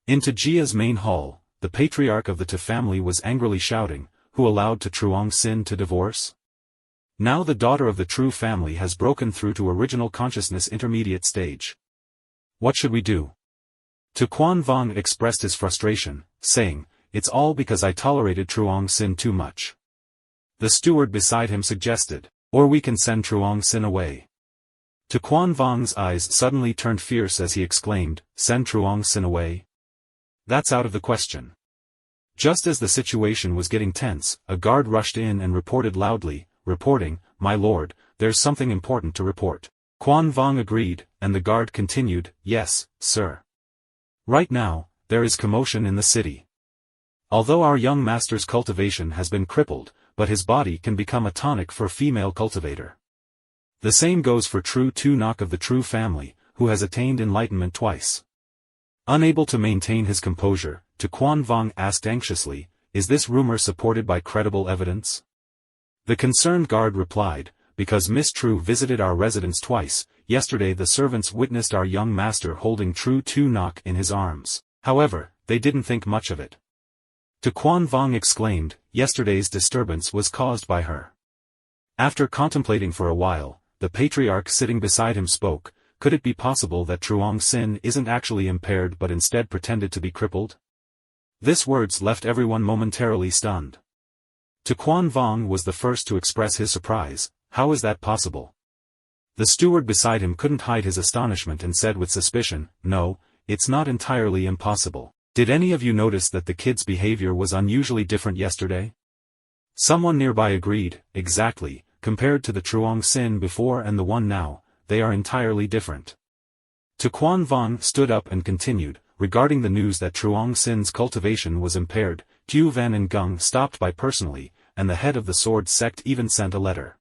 A: Into Jia's main hall, the patriarch of the Tu family was angrily shouting, who allowed Truong Sin to divorce? Now the daughter of the True family has broken through to original consciousness intermediate stage. What should we do? Tu Quan Vong expressed his frustration, saying, it's all because I tolerated Truong Sin too much. The steward beside him suggested, or we can send Truong Sin away. Tu Quan Vong's eyes suddenly turned fierce as he exclaimed, send Truong Sin away? That's out of the question. Just as the situation was getting tense, a guard rushed in and reported loudly, reporting, my lord, there's something important to report. Quan Vong agreed, and the guard continued, yes, sir. Right now, there is commotion in the city. Although our young master's cultivation has been crippled, but his body can become a tonic for a female cultivator. The same goes for True Tu Nok of the True family, who has attained enlightenment twice. Unable to maintain his composure, Tu Quan Vong asked anxiously, is this rumor supported by credible evidence? The concerned guard replied, because Miss True visited our residence twice, yesterday the servants witnessed our young master holding True Tu Nok in his arms. However, they didn't think much of it. Tu Quan Vong exclaimed, yesterday's disturbance was caused by her. After contemplating for a while, the patriarch sitting beside him spoke, could it be possible that Truong Sin isn't actually impaired but instead pretended to be crippled? This words left everyone momentarily stunned. Tu Quan Vong was the first to express his surprise. How is that possible? The steward beside him couldn't hide his astonishment and said with suspicion, no, it's not entirely impossible. Did any of you notice that the kid's behavior was unusually different yesterday? Someone nearby agreed, exactly, compared to the Truong Sin before and the one now, they are entirely different. Tu Quan Vong stood up and continued, regarding the news that Truong Sin's cultivation was impaired, Tu Van and Gung stopped by personally, and the head of the sword sect even sent a letter.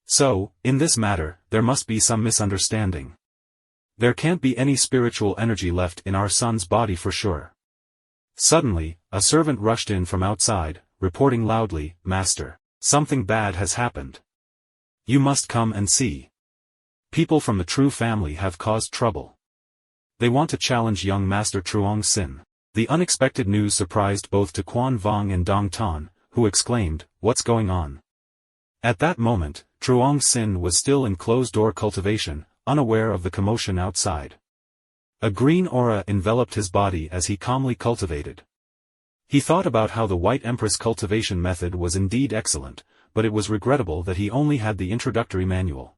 A: So, in this matter, there must be some misunderstanding. There can't be any spiritual energy left in our son's body for sure. Suddenly, a servant rushed in from outside, reporting loudly, Master, something bad has happened. You must come and see. People from the True family have caused trouble. They want to challenge young Master Truong Sin. The unexpected news surprised both Tu Quan Vong and Dong Tan, who exclaimed, what's going on? At that moment, Truong Sin was still in closed-door cultivation, unaware of the commotion outside. A green aura enveloped his body as he calmly cultivated. He thought about how the White Empress cultivation method was indeed excellent, but it was regrettable that he only had the introductory manual.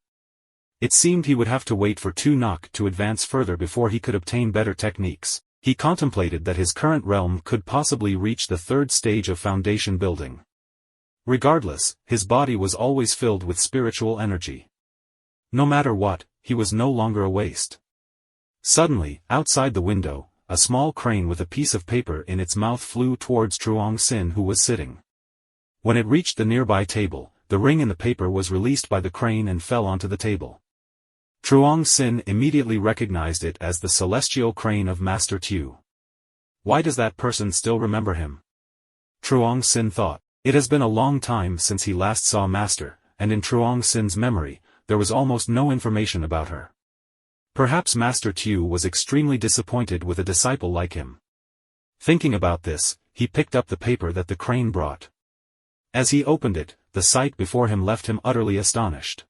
A: It seemed he would have to wait for Tu Nok to advance further before he could obtain better techniques. He contemplated that his current realm could possibly reach the third stage of foundation building. Regardless, his body was always filled with spiritual energy. No matter what, he was no longer a waste. Suddenly, outside the window, a small crane with a piece of paper in its mouth flew towards Truong Sin who was sitting. When it reached the nearby table, the ring in the paper was released by the crane and fell onto the table. Truong Sin immediately recognized it as the celestial crane of Master Tu. Why does that person still remember him? Truong Sin thought. It has been a long time since he last saw Master, and in Truong Sin's memory, there was almost no information about her. Perhaps Master Tu was extremely disappointed with a disciple like him. Thinking about this, he picked up the paper that the crane brought. As he opened it, the sight before him left him utterly astonished.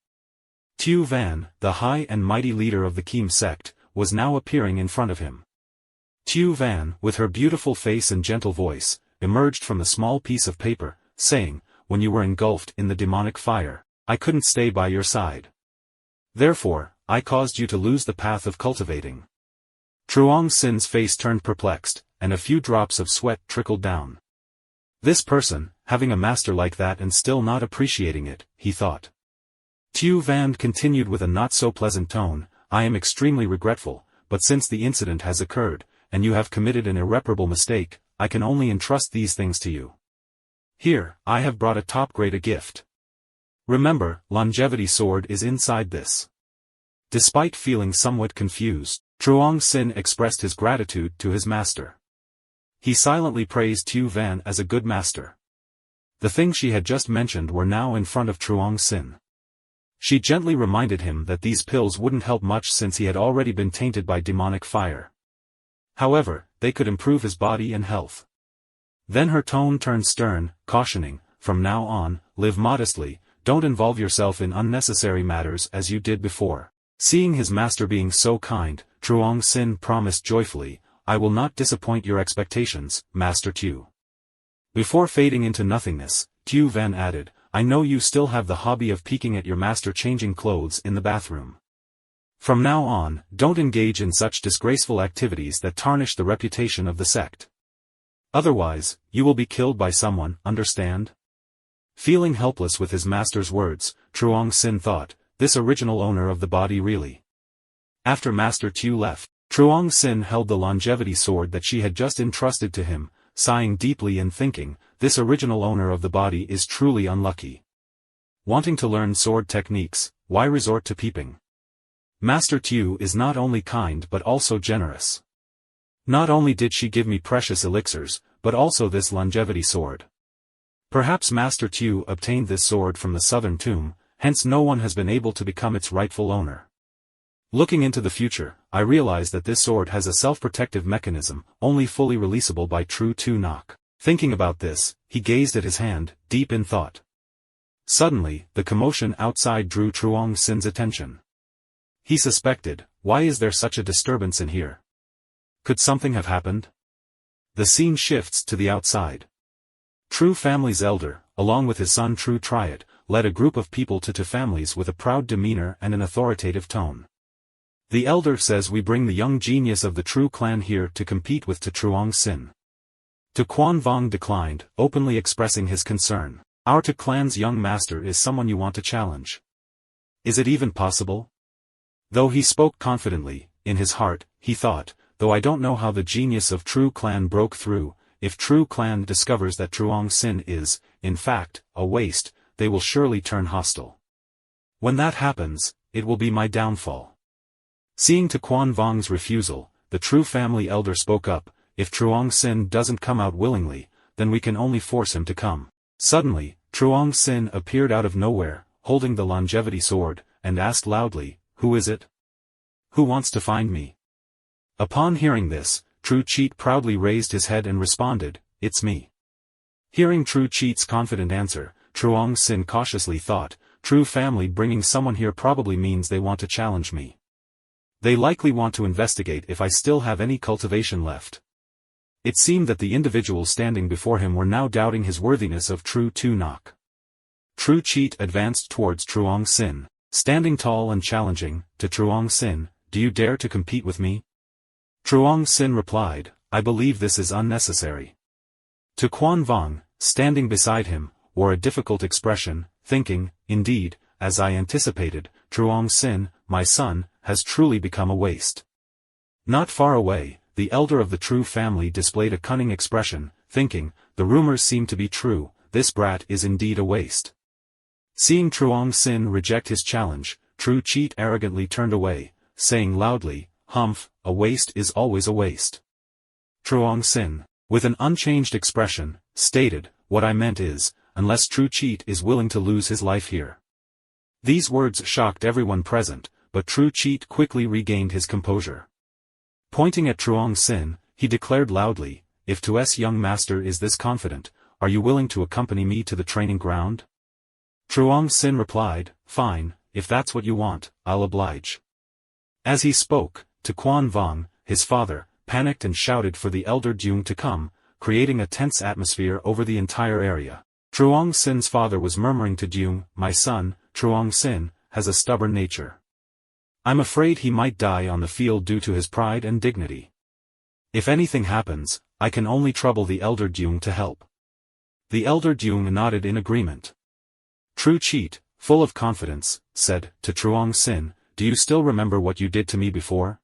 A: Tu Van, the high and mighty leader of the Kim sect, was now appearing in front of him. Tu Van, with her beautiful face and gentle voice, emerged from the small piece of paper, saying, when you were engulfed in the demonic fire, I couldn't stay by your side. Therefore, I caused you to lose the path of cultivating. Truong Sin's face turned perplexed, and a few drops of sweat trickled down. This person, having a master like that and still not appreciating it, he thought. Tu Van continued with a not-so-pleasant tone, I am extremely regretful, but since the incident has occurred, and you have committed an irreparable mistake, I can only entrust these things to you. Here, I have brought a top-grade gift. Remember, longevity sword is inside this. Despite feeling somewhat confused, Truong Sin expressed his gratitude to his master. He silently praised Tu Van as a good master. The things she had just mentioned were now in front of Truong Sin. She gently reminded him that these pills wouldn't help much since he had already been tainted by demonic fire. However, they could improve his body and health. Then her tone turned stern, cautioning, from now on, live modestly, don't involve yourself in unnecessary matters as you did before. Seeing his master being so kind, Truong Sin promised joyfully, I will not disappoint your expectations, Master Tu. Before fading into nothingness, Tu Van added, I know you still have the hobby of peeking at your master changing clothes in the bathroom. From now on, don't engage in such disgraceful activities that tarnish the reputation of the sect. Otherwise, you will be killed by someone, understand? Feeling helpless with his master's words, Truong Sin thought, this original owner of the body really. After Master Tu left, Truong Sin held the longevity sword that she had just entrusted to him, sighing deeply and thinking, this original owner of the body is truly unlucky. Wanting to learn sword techniques, why resort to peeping? Master Tu is not only kind but also generous. Not only did she give me precious elixirs, but also this longevity sword. Perhaps Master Tu obtained this sword from the southern tomb, hence no one has been able to become its rightful owner. Looking into the future, I realize that this sword has a self-protective mechanism, only fully releasable by true Tu Nok. Thinking about this, he gazed at his hand, deep in thought. Suddenly, the commotion outside drew Truong Sin's attention. He suspected, why is there such a disturbance in here? Could something have happened? The scene shifts to the outside. True family's elder, along with his son True Triad, led a group of people to families with a proud demeanor and an authoritative tone. The elder says we bring the young genius of the True clan here to compete with Truong Sin. Tu Quan Vong declined, openly expressing his concern. Our Tu clan's young master is someone you want to challenge. Is it even possible? Though he spoke confidently, in his heart, he thought, though I don't know how the genius of True clan broke through, if True clan discovers that Truong Sin is, in fact, a waste, they will surely turn hostile. When that happens, it will be my downfall. Seeing Tu Quan Vong's refusal, the True family elder spoke up, if Truong Sin doesn't come out willingly, then we can only force him to come. Suddenly, Truong Sin appeared out of nowhere, holding the longevity sword, and asked loudly, "Who is it? Who wants to find me?" Upon hearing this, True Cheat proudly raised his head and responded, "It's me." Hearing True Cheat's confident answer, Truong Sin cautiously thought, True family bringing someone here probably means they want to challenge me. They likely want to investigate if I still have any cultivation left. It seemed that the individuals standing before him were now doubting his worthiness of True Tu Nok. True Cheat advanced towards Truong Sin, standing tall and challenging, to Truong Sin, "Do you dare to compete with me?" Truong Sin replied, "I believe this is unnecessary." Tu Quan Vong, standing beside him, wore a difficult expression, thinking, "Indeed, as I anticipated, Truong Sin, my son, has truly become a waste." Not far away, the elder of the True family displayed a cunning expression, thinking, "The rumors seem to be true, this brat is indeed a waste." Seeing Truong Sin reject his challenge, True Cheat arrogantly turned away, saying loudly, "Humph, a waste is always a waste." Truong Sin, with an unchanged expression, stated, "What I meant is, unless True Cheat is willing to lose his life here." These words shocked everyone present, but True Cheat quickly regained his composure. Pointing at Truong Sin, he declared loudly, "If Tu's young master is this confident, are you willing to accompany me to the training ground?" Truong Sin replied, "Fine, if that's what you want, I'll oblige." As he spoke, Tu Quan Vong, his father, panicked and shouted for the elder Dung to come, creating a tense atmosphere over the entire area. Truong Sin's father was murmuring to Dung, "My son, Truong Sin, has a stubborn nature. I'm afraid he might die on the field due to his pride and dignity. If anything happens, I can only trouble the elder Dung to help." The elder Dung nodded in agreement. True Cheat, full of confidence, said to Truong Sin, "Do you still remember what you did to me before?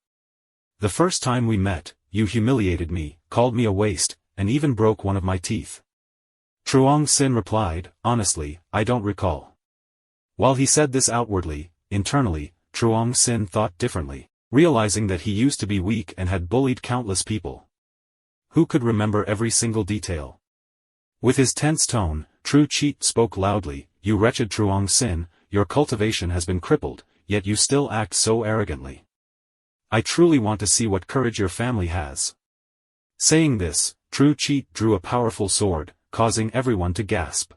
A: The first time we met, you humiliated me, called me a waste, and even broke one of my teeth." Truong Sin replied, "Honestly, I don't recall." While he said this outwardly, internally, Truong Sin thought differently, realizing that he used to be weak and had bullied countless people. Who could remember every single detail? With his tense tone, True Cheat spoke loudly, "You wretched Truong Sin, your cultivation has been crippled, yet you still act so arrogantly. I truly want to see what courage your family has." Saying this, True Cheat drew a powerful sword, causing everyone to gasp.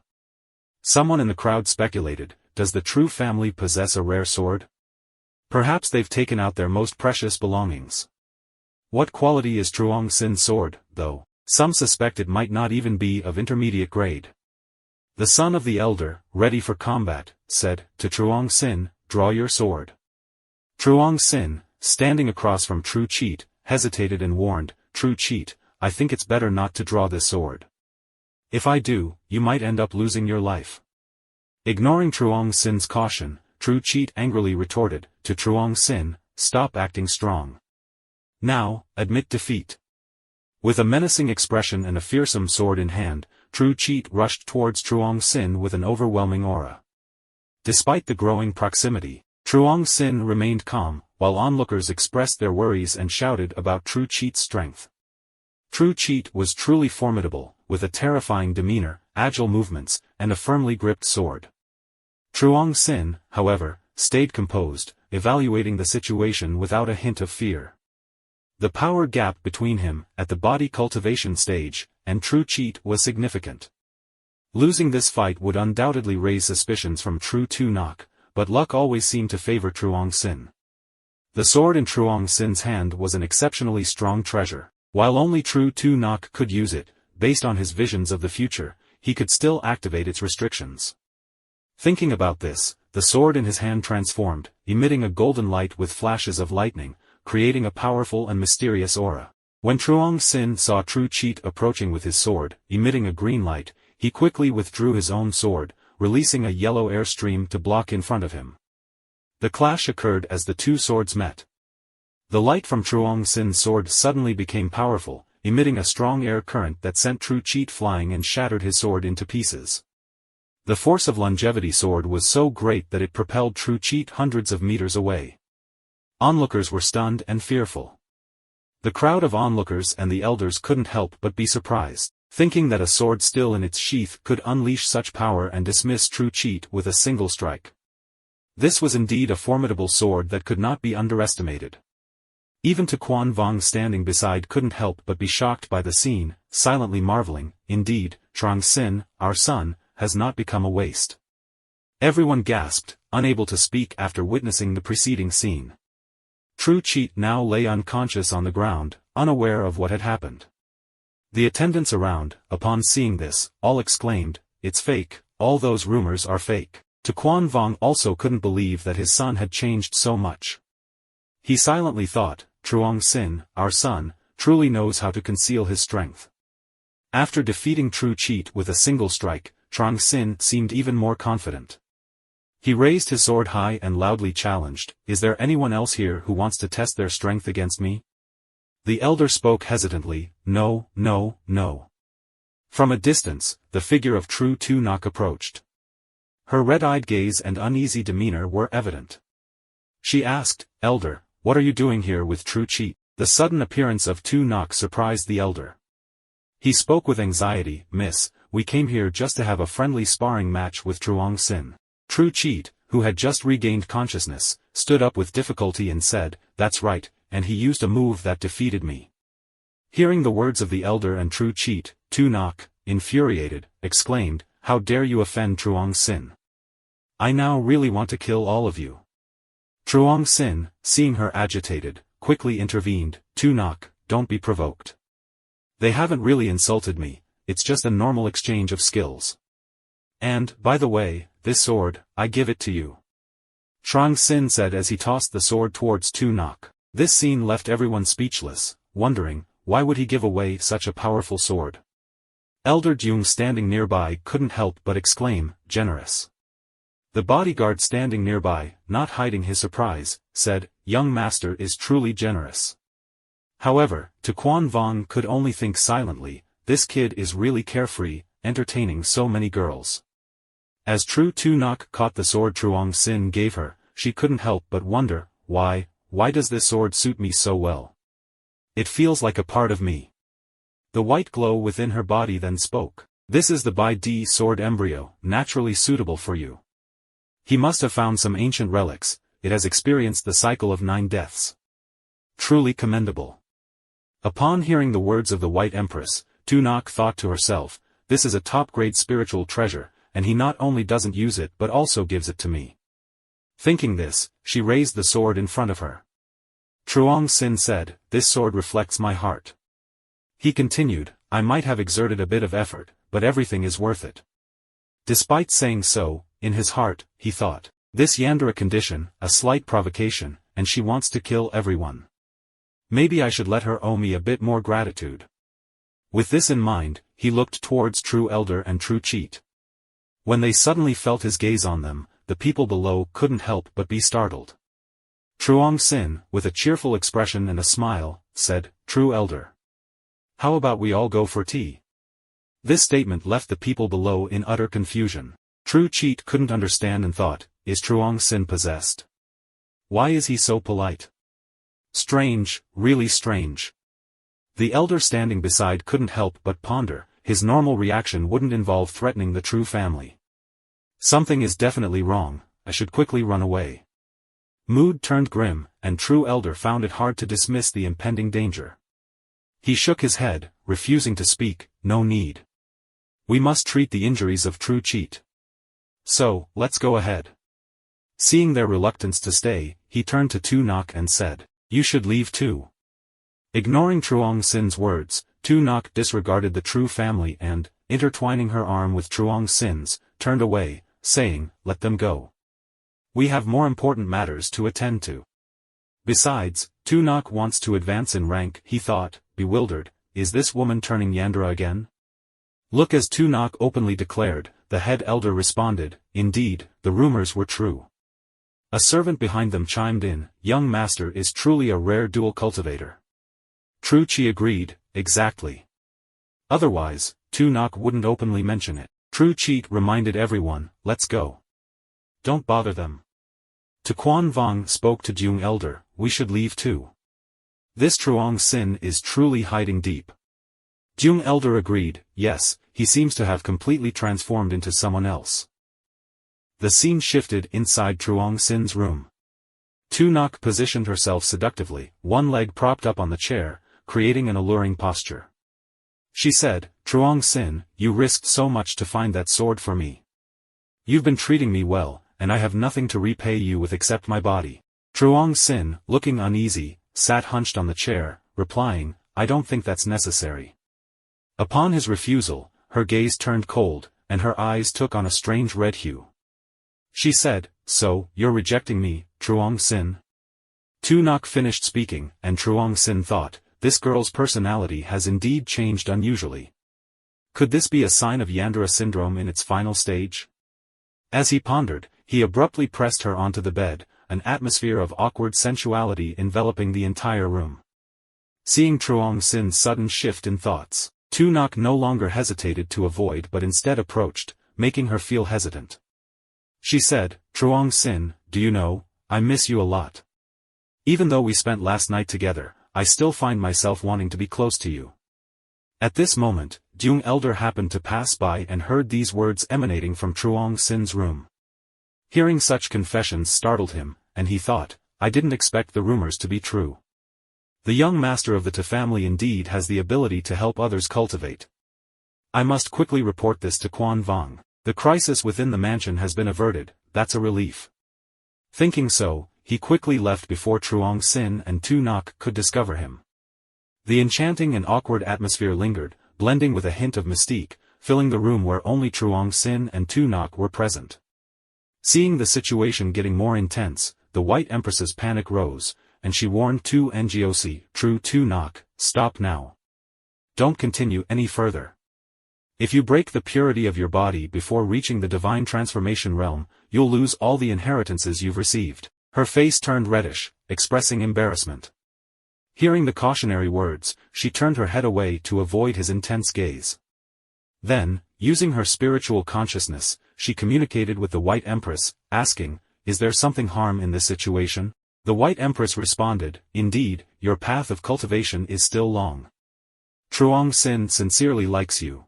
A: Someone in the crowd speculated, does the True family possess a rare sword? Perhaps they've taken out their most precious belongings. What quality is Truong Sin's sword, though? Some suspect it might not even be of intermediate grade. The son of the elder, ready for combat, said to Truong Sin, "Draw your sword." Truong Sin, standing across from True Cheat, hesitated and warned, "True Cheat, I think it's better not to draw this sword. If I do, you might end up losing your life." Ignoring Truong Sin's caution, True Cheat angrily retorted, to Truong Sin, "Stop acting strong. Now, admit defeat." With a menacing expression and a fearsome sword in hand, True Cheat rushed towards Truong Sin with an overwhelming aura. Despite the growing proximity, Truong Sin remained calm, while onlookers expressed their worries and shouted about True Cheat's strength. True Cheat was truly formidable, with a terrifying demeanor, agile movements, and a firmly gripped sword. Truong Sin, however, stayed composed, evaluating the situation without a hint of fear. The power gap between him, at the body cultivation stage, and True Cheat was significant. Losing this fight would undoubtedly raise suspicions from True Tu Nok, but luck always seemed to favor Truong Sin. The sword in Truong Sin's hand was an exceptionally strong treasure. While only True Tu Nok could use it, based on his visions of the future, he could still activate its restrictions. Thinking about this, the sword in his hand transformed, emitting a golden light with flashes of lightning, creating a powerful and mysterious aura. When Truong Sin saw True Cheat approaching with his sword, emitting a green light, he quickly withdrew his own sword, releasing a yellow air stream to block in front of him. The clash occurred as the two swords met. The light from Truong Sin's sword suddenly became powerful, emitting a strong air current that sent True Cheat flying and shattered his sword into pieces. The force of Longevity sword was so great that it propelled True Cheat hundreds of meters away. Onlookers were stunned and fearful. The crowd of onlookers and the elders couldn't help but be surprised, thinking that a sword still in its sheath could unleash such power and dismiss True Cheat with a single strike. This was indeed a formidable sword that could not be underestimated. Even to Quan Vong standing beside couldn't help but be shocked by the scene, silently marveling, indeed, Truong Sin, our son, has not become a waste. Everyone gasped, unable to speak after witnessing the preceding scene. True Cheat now lay unconscious on the ground, unaware of what had happened. The attendants around, upon seeing this, all exclaimed, "It's fake, all those rumors are fake." To Quan Vong also couldn't believe that his son had changed so much. He silently thought, Truong Sin, our son, truly knows how to conceal his strength. After defeating True Cheat with a single strike, Truong Sin seemed even more confident. He raised his sword high and loudly challenged, "Is there anyone else here who wants to test their strength against me?" The elder spoke hesitantly, "No, no, no." From a distance, the figure of True Tu Nok approached. Her red-eyed gaze and uneasy demeanor were evident. She asked, "Elder, what are you doing here with True Cheat?" The sudden appearance of Tu Nok surprised the elder. He spoke with anxiety, "Miss, we came here just to have a friendly sparring match with Truong Sin." True Cheat, who had just regained consciousness, stood up with difficulty and said, "That's right, and he used a move that defeated me." Hearing the words of the elder and True Cheat, Tu Nok, infuriated, exclaimed, "How dare you offend Truong Sin? I now really want to kill all of you." Truong Sin, seeing her agitated, quickly intervened, "Tu Nok, don't be provoked. They haven't really insulted me, it's just a normal exchange of skills. And, by the way, this sword, I give it to you." Truong Sin said as he tossed the sword towards Tu Nok. This scene left everyone speechless, wondering, why would he give away such a powerful sword? Elder Jung standing nearby couldn't help but exclaim, "Generous." The bodyguard standing nearby, not hiding his surprise, said, "Young master is truly generous." However, to Quan Vong could only think silently, this kid is really carefree, entertaining so many girls. As True Tu Nok caught the sword Truong Sin gave her, she couldn't help but wonder, why does this sword suit me so well? It feels like a part of me. The white glow within her body then spoke, "This is the Bai Di sword embryo, naturally suitable for you. He must have found some ancient relics, it has experienced the cycle of 9 deaths. Truly commendable." Upon hearing the words of the White Empress, Tu Nok thought to herself, "This is a top-grade spiritual treasure, and he not only doesn't use it but also gives it to me." Thinking this, she raised the sword in front of her. Truong Sin said, "This sword reflects my heart." He continued, "I might have exerted a bit of effort, but everything is worth it." Despite saying so, in his heart, he thought, "This Yandere condition, a slight provocation, and she wants to kill everyone. Maybe I should let her owe me a bit more gratitude." With this in mind, he looked towards True Elder and True Cheat. When they suddenly felt his gaze on them, the people below couldn't help but be startled. Truong Sin, with a cheerful expression and a smile, said, "True Elder, how about we all go for tea?" This statement left the people below in utter confusion. True Cheat couldn't understand and thought, is Truong Sin possessed? Why is he so polite? Strange, really strange. The elder standing beside couldn't help but ponder, his normal reaction wouldn't involve threatening the True family. Something is definitely wrong, I should quickly run away. Mood turned grim, and True Elder found it hard to dismiss the impending danger. He shook his head, refusing to speak, "No need. We must treat the injuries of True Cheat. So, let's go ahead." Seeing their reluctance to stay, he turned to Tu Nok and said, "You should leave too." Ignoring Truong Sin's words, Tu Nok disregarded the true family and, intertwining her arm with Truong Sin's, turned away, saying, "Let them go. We have more important matters to attend to." Besides, Tu Nok wants to advance in rank, he thought, bewildered. Is this woman turning Yandere again? Look, as Tu Nok openly declared, the head elder responded, indeed, the rumors were true. A servant behind them chimed in, young master is truly a rare dual cultivator. True, Chi agreed, exactly. Otherwise, Tu Nok wouldn't openly mention it. True Cheat reminded everyone, let's go. Don't bother them. To Quan Vong spoke to Jung elder, we should leave too. This Truong Sin is truly hiding deep. Jung elder agreed, yes, he seems to have completely transformed into someone else. The scene shifted inside Truong Sin's room. Tu Nok positioned herself seductively, one leg propped up on the chair, creating an alluring posture. She said, Truong Sin, you risked so much to find that sword for me. You've been treating me well, and I have nothing to repay you with except my body. Truong Sin, looking uneasy, sat hunched on the chair, replying, I don't think that's necessary. Upon his refusal, her gaze turned cold, and her eyes took on a strange red hue. She said, so, you're rejecting me, Truong Sin? Tu Nok finished speaking, and Truong Sin thought, this girl's personality has indeed changed unusually. Could this be a sign of Yandere syndrome in its final stage? As he pondered, he abruptly pressed her onto the bed, an atmosphere of awkward sensuality enveloping the entire room. Seeing Truong Sin's sudden shift in thoughts, Tu Nok no longer hesitated to avoid but instead approached, making her feel hesitant. She said, Truong Sin, do you know, I miss you a lot. Even though we spent last night together, I still find myself wanting to be close to you. At this moment, Jung elder happened to pass by and heard these words emanating from Truong Sin's room. Hearing such confessions startled him, and he thought, I didn't expect the rumors to be true. The young master of the Ta family indeed has the ability to help others cultivate. I must quickly report this to Quan Vong. The crisis within the mansion has been averted, that's a relief. Thinking so, he quickly left before Truong Sin and Tu Nok could discover him. The enchanting and awkward atmosphere lingered, blending with a hint of mystique, filling the room where only Truong Sin and Tu Nok were present. Seeing the situation getting more intense, the White Empress's panic rose, and she warned Tu Ngoc, True Tu Nok, stop now. Don't continue any further. If you break the purity of your body before reaching the divine transformation realm, you'll lose all the inheritances you've received. Her face turned reddish, expressing embarrassment. Hearing the cautionary words, she turned her head away to avoid his intense gaze. Then, using her spiritual consciousness, she communicated with the White Empress, asking, is there something harm in this situation? The White Empress responded, indeed, your path of cultivation is still long. Truong Sin sincerely likes you.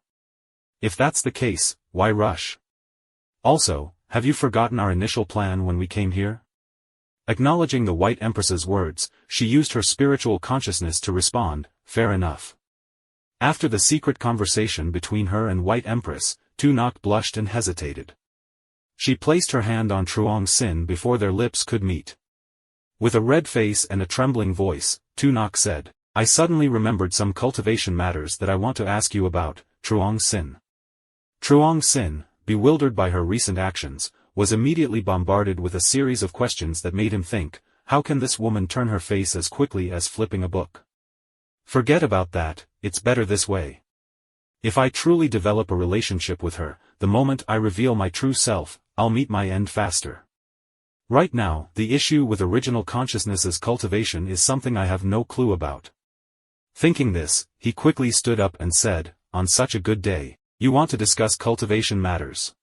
A: If that's the case, why rush? Also, have you forgotten our initial plan when we came here? Acknowledging the White Empress's words, she used her spiritual consciousness to respond, fair enough. After the secret conversation between her and White Empress, Tu Nok blushed and hesitated. She placed her hand on Truong Sin before their lips could meet. With a red face and a trembling voice, Tu Nok said, I suddenly remembered some cultivation matters that I want to ask you about, Truong Sin. Truong Sin, bewildered by her recent actions, was immediately bombarded with a series of questions that made him think, how can this woman turn her face as quickly as flipping a book? Forget about that, it's better this way. If I truly develop a relationship with her, the moment I reveal my true self, I'll meet my end faster. Right now, the issue with original consciousness's cultivation is something I have no clue about. Thinking this, he quickly stood up and said, on such a good day, you want to discuss cultivation matters.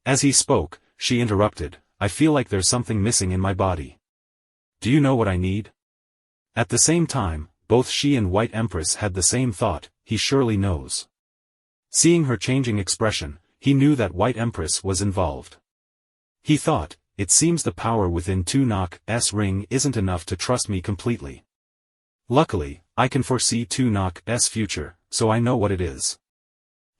A: As he spoke, she interrupted, I feel like there's something missing in my body. Do you know what I need? At the same time, both she and White Empress had the same thought, he surely knows. Seeing her changing expression, he knew that White Empress was involved. He thought, it seems the power within Tu Nok's ring isn't enough to trust me completely. Luckily, I can foresee Tu Nok's future, so I know what it is.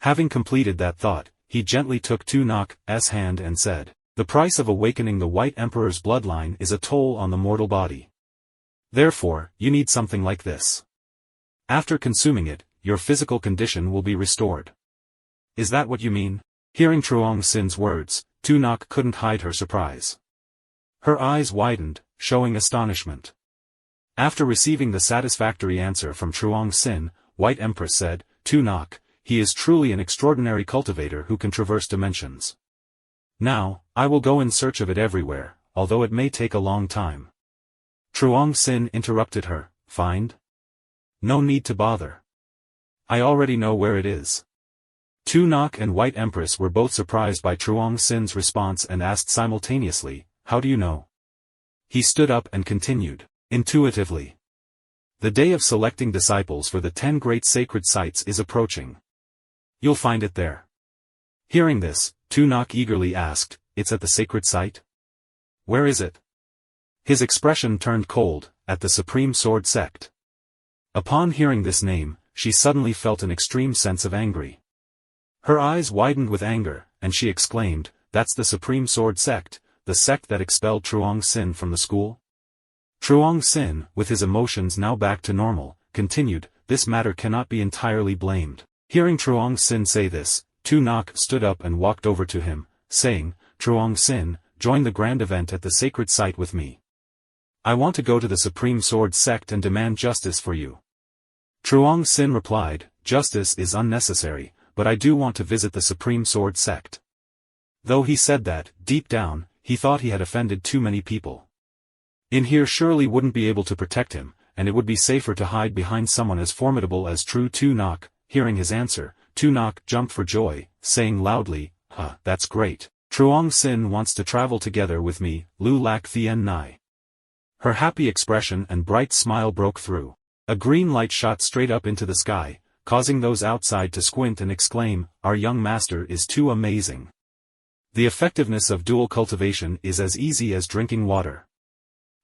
A: Having completed that thought, he gently took Tu Nok's hand and said, the price of awakening the White Emperor's bloodline is a toll on the mortal body. Therefore, you need something like this. After consuming it, your physical condition will be restored. Is that what you mean? Hearing Truong Sin's words, Tunok couldn't hide her surprise. Her eyes widened, showing astonishment. After receiving the satisfactory answer from Truong Sin, White Empress said, Tunok, he is truly an extraordinary cultivator who can traverse dimensions. Now, I will go in search of it everywhere, although it may take a long time. Truong Sin interrupted her, find? No need to bother. I already know where it is. Tunok and White Empress were both surprised by Truong Sin's response and asked simultaneously, how do you know? He stood up and continued, intuitively. The day of selecting disciples for the 10 great sacred sites is approaching. You'll find it there. Hearing this, Tunok eagerly asked, it's at the sacred site? Where is it? His expression turned cold, at the Supreme Sword Sect. Upon hearing this name, she suddenly felt an extreme sense of anger. Her eyes widened with anger, and she exclaimed, that's the Supreme Sword Sect, the sect that expelled Truong Sin from the school? Truong Sin, with his emotions now back to normal, continued, this matter cannot be entirely blamed. Hearing Truong Sin say this, Tunok stood up and walked over to him, saying, Truong Sin, join the grand event at the sacred site with me. I want to go to the Supreme Sword Sect and demand justice for you. Truong Sin replied, justice is unnecessary, but I do want to visit the Supreme Sword Sect. Though he said that, deep down, he thought he had offended too many people. In here surely wouldn't be able to protect him, and it would be safer to hide behind someone as formidable as True Tunok. Hearing his answer, Tunok jumped for joy, saying loudly, that's great. Truong Sin wants to travel together with me, Lu Lak Thien Nai. Her happy expression and bright smile broke through. A green light shot straight up into the sky, causing those outside to squint and exclaim, our young master is too amazing. The effectiveness of dual cultivation is as easy as drinking water.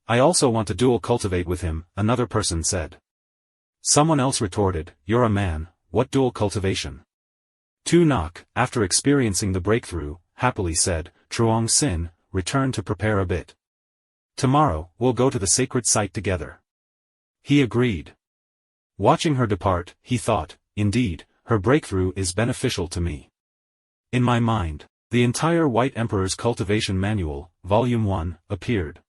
A: I also want to dual cultivate with him, another person said. Someone else retorted, you're a man, what dual cultivation? Tunok, after experiencing the breakthrough, happily said, Truong Sin, return to prepare a bit. Tomorrow, we'll go to the sacred site together. He agreed. Watching her depart, he thought, indeed, her breakthrough is beneficial to me. In my mind, the entire White Emperor's Cultivation Manual, Volume 1, appeared.